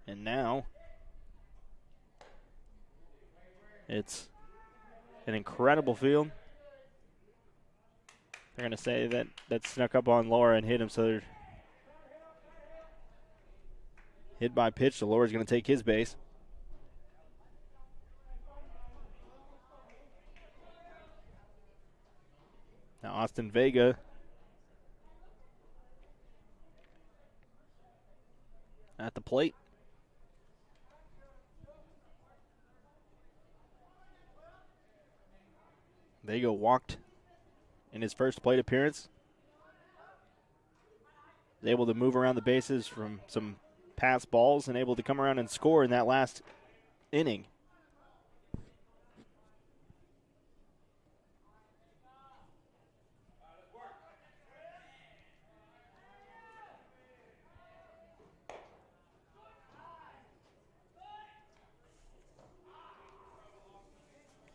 And now it's an incredible field. They're going to say that snuck up on Laura and hit him, so they're hit by pitch, so Laura's going to take his base. Now Austin Vega at the plate. Vega walked in his first plate appearance. Was able to move around the bases from some pass balls and able to come around and score in that last inning.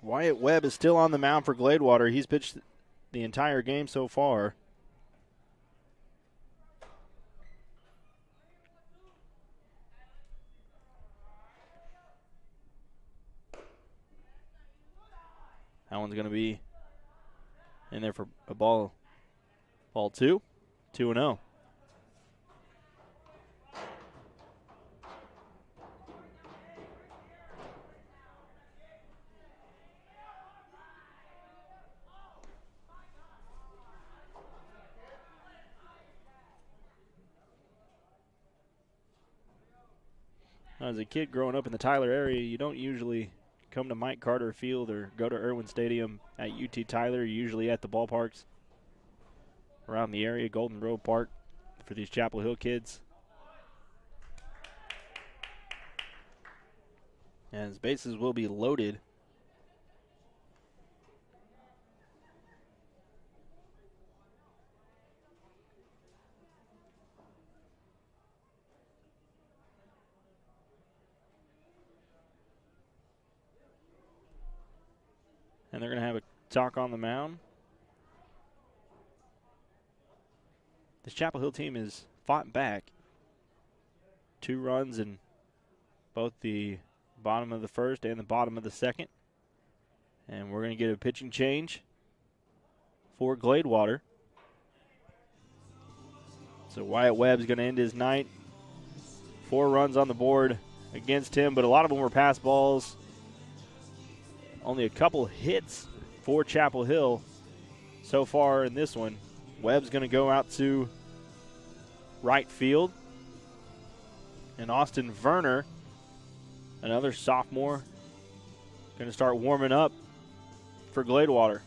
Wyatt Webb is still on the mound for Gladewater. He's pitched the entire game so far. That one's going to be in there for a ball 2. 2-0. As a kid growing up in the Tyler area, you don't usually come to Mike Carter Field or go to Irwin Stadium at UT Tyler. You're usually at the ballparks around the area, Golden Road Park for these Chapel Hill kids. As bases will be loaded. And they're going to have a Talk on the mound. This Chapel Hill team has fought back. 2 runs in both the bottom of the first and the bottom of the second. And we're going to get a pitching change for Gladewater. So Wyatt Webb's going to end his night. 4 runs on the board against him, but a lot of them were pass balls. Only a couple hits for Chapel Hill so far in this one. Webb's going to go out to right field. And Austin Verner, another sophomore, going to start warming up for Gladewater.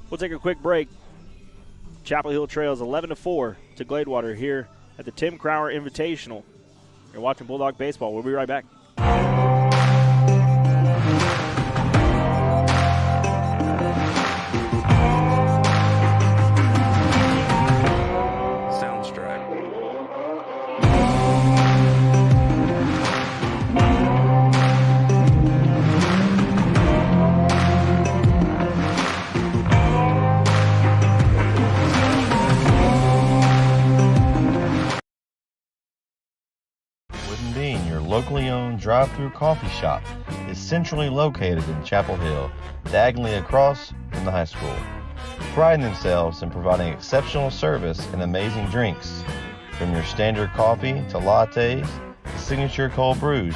We'll take a quick break. Chapel Hill trails 11-4 to Gladewater here at the Tim Crower Invitational. You're watching Bulldog Baseball. We'll be right back. Locally owned drive-through coffee shop is centrally located in Chapel Hill, diagonally across from the high school. Priding themselves in providing exceptional service and amazing drinks. From your standard coffee to lattes to signature cold brews,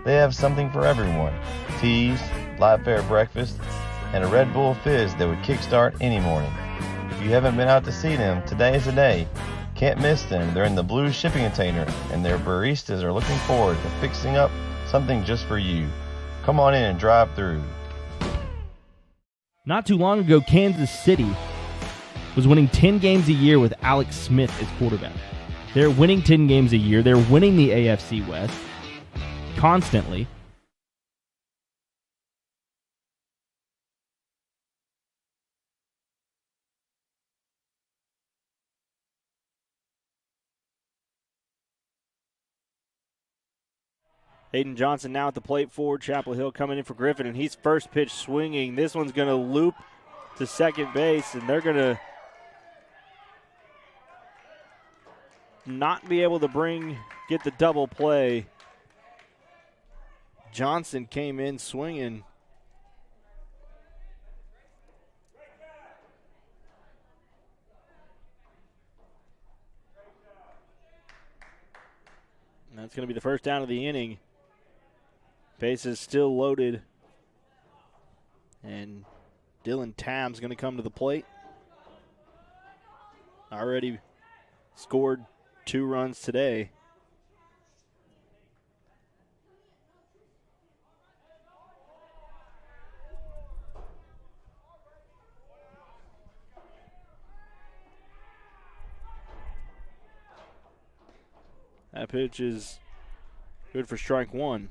they have something for everyone. Teas, light fare breakfast, and a Red Bull Fizz that would kickstart any morning. If you haven't been out to see them, today is the day. Can't miss them. They're in the blue shipping container, and their baristas are looking forward to fixing up something just for you. Come on in and drive through. Not too long ago, Kansas City was winning 10 games a year with Alex Smith as quarterback. They're winning 10 games a year. They're winning the AFC West constantly. Hayden Johnson now at the plate for Chapel Hill, coming in for Griffin, and he's first pitch swinging. This one's going to loop to second base, and they're going to not be able to get the double play. Johnson came in swinging. And that's going to be the first down of the inning. Bases still loaded. And Dylan Tam's going to come to the plate. Already scored 2 runs today. That pitch is good for strike 1.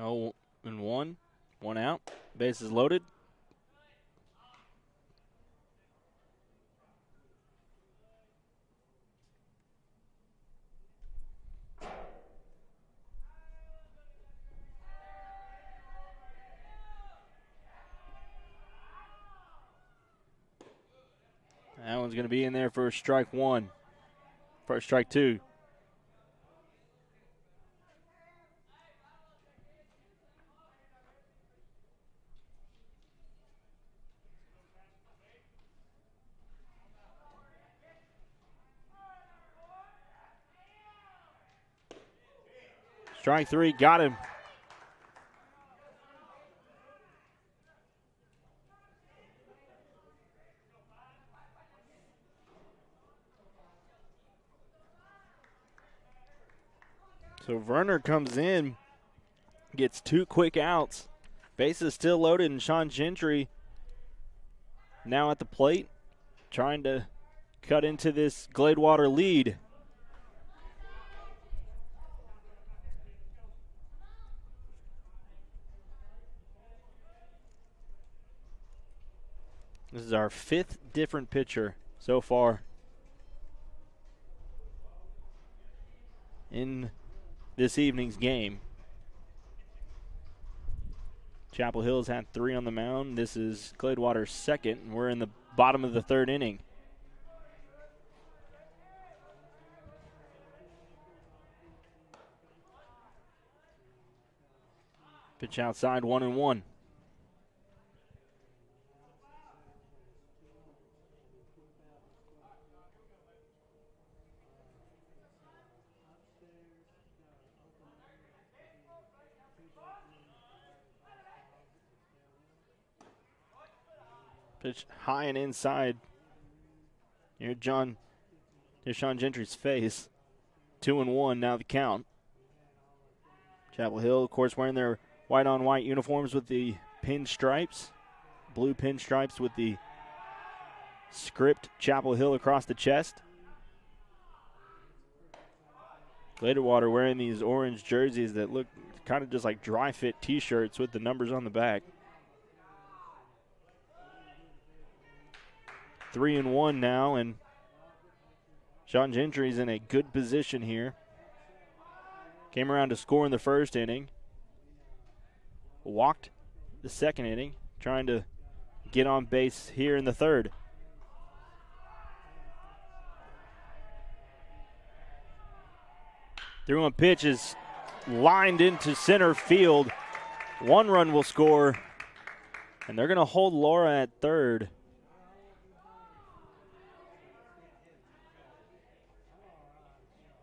Oh, and 1 out. Bases loaded. That one's going to be in there for strike 1. For strike 2. Strike 3, got him. So Verner comes in, gets 2 quick outs. Bases still loaded, and Sean Gentry now at the plate, trying to cut into this Gladewater lead. This is our 5th different pitcher so far in this evening's game. Chapel Hill's had 3 on the mound. This is Gladewater's second, and we're in the bottom of the 3rd inning. Pitch outside, 1-1. Pitch high and inside near Sean Gentry's face. 2-1 now the count. Chapel Hill, of course, wearing their white-on-white uniforms with the pinstripes, blue pinstripes with the script Chapel Hill across the chest. Gladewater wearing these orange jerseys that look kind of just like dry-fit T-shirts with the numbers on the back. 3-1 now, and Sean Gentry's in a good position here. Came around to score in the 1st inning. Walked the 2nd inning, trying to get on base here in the 3rd. Threw one pitch is lined into center field. 1 run will score, and they're going to hold Laura at 3rd.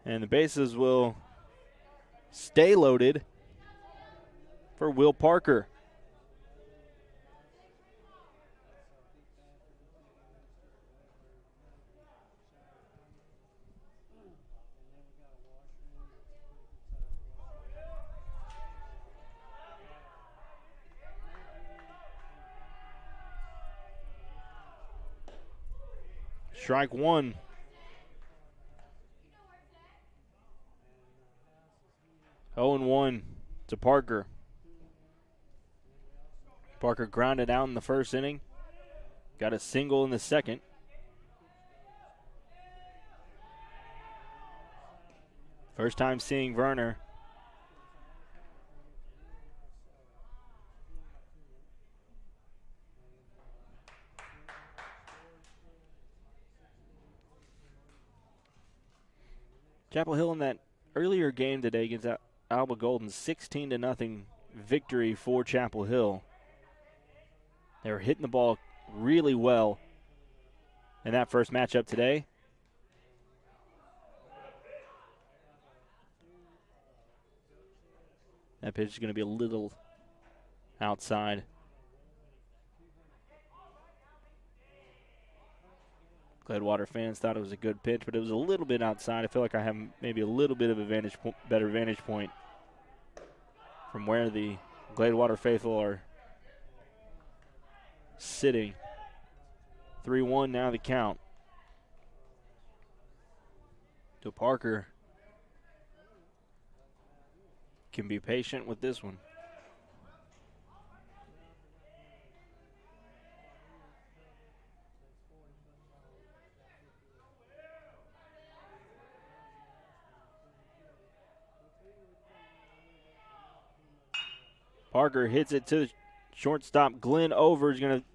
And the bases will stay loaded for Will Parker. Strike 1. Oh, 0-1 to Parker. Parker grounded out in the 1st inning. Got a single in the 2nd. First time seeing Werner. Chapel Hill in that earlier game today against Alba Golden, 16-0 victory for Chapel Hill. They were hitting the ball really well in that first matchup today. That pitch is going to be a little outside. Gladewater fans thought it was a good pitch, but it was a little bit outside. I feel like I have maybe a little bit of a better vantage point from where the Gladewater faithful are sitting. 3-1 now the count. To Parker. Can be patient with this one. Parker hits it to the shortstop. Glenn Over is going to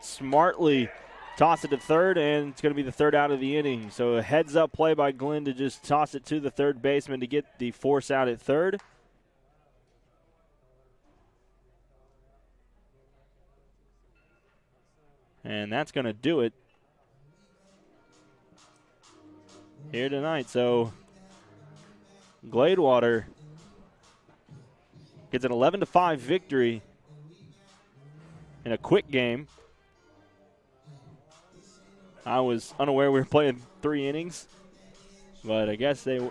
smartly toss it to 3rd, and it's going to be the 3rd out of the inning. So a heads-up play by Glenn to just toss it to the 3rd baseman to get the force out at 3rd. And that's going to do it here tonight. So Gladewater gets an 11-5 victory in a quick game. I was unaware we were playing 3 innings, but I guess they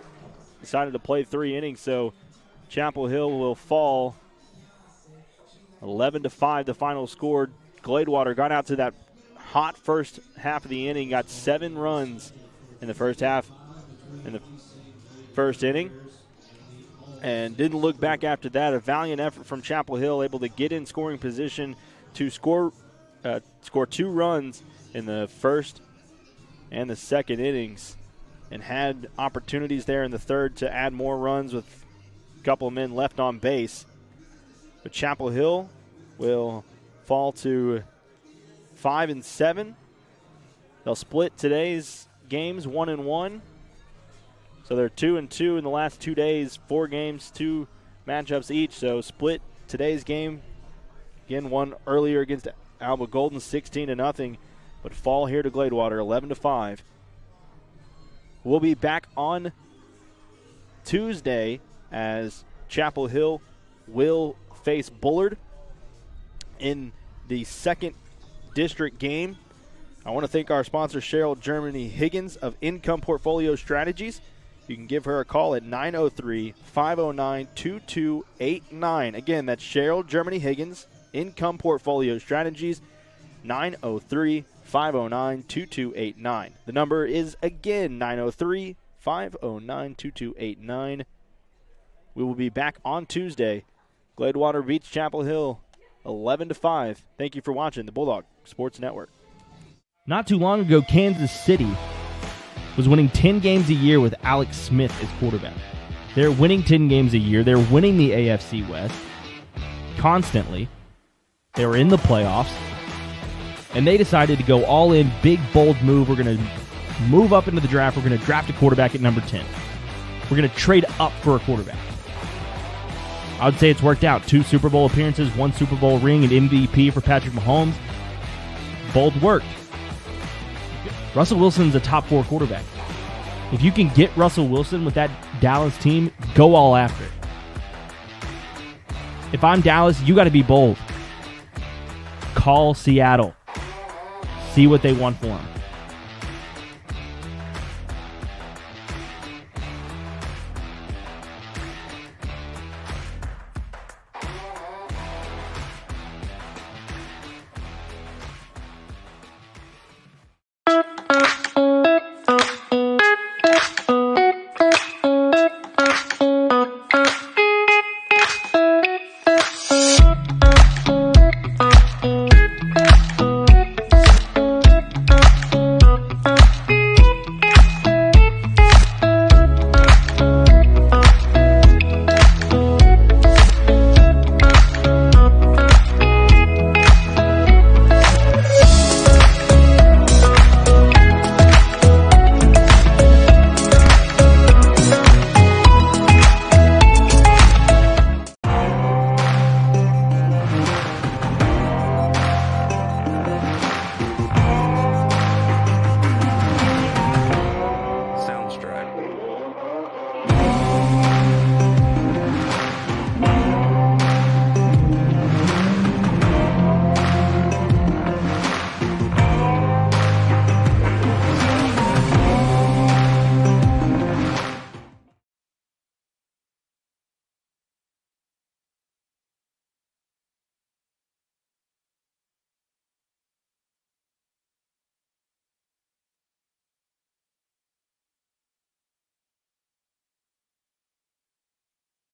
decided to play 3 innings, so Chapel Hill will fall 11-5, the final score. Gladewater got out to that hot first half of the inning, got 7 runs in the first half, in the first inning, and didn't look back after that. A valiant effort from Chapel Hill, able to get in scoring position to score score 2 runs in the first and the second innings, and had opportunities there in the third to add more runs with a couple of men left on base. But Chapel Hill will fall to 5-7. They'll split today's games 1-1. So they're 2-2 in the last 2 days, 4 games, 2 matchups each. So split today's game. Again, one earlier against Alba Golden, 16-0, but fall here to Gladewater, 11-5. We'll be back on Tuesday as Chapel Hill will face Bullard in the second district game. I want to thank our sponsor, Cheryl Germany Higgins of Income Portfolio Strategies. You can give her a call at 903-509-2289. Again, that's Cheryl Germany Higgins, Income Portfolio Strategies, 903-509-2289. The number is, again, 903-509-2289. We will be back on Tuesday. Gladewater beats Chapel Hill 11-5. Thank you for watching the Bulldog Sports Network. Not too long ago, Kansas City was winning 10 games a year with Alex Smith as quarterback. They're winning 10 games a year. They're winning the AFC West constantly. They were in the playoffs. And they decided to go all in, big, bold move. We're going to move up into the draft. We're going to draft a quarterback at number 10. We're going to trade up for a quarterback. I would say it's worked out. 2 Super Bowl appearances, 1 Super Bowl ring, and MVP for Patrick Mahomes. Bold work. Russell Wilson's a top 4 quarterback. If you can get Russell Wilson with that Dallas team, go all after it. If I'm Dallas, you got to be bold. Call Seattle. See what they want for him.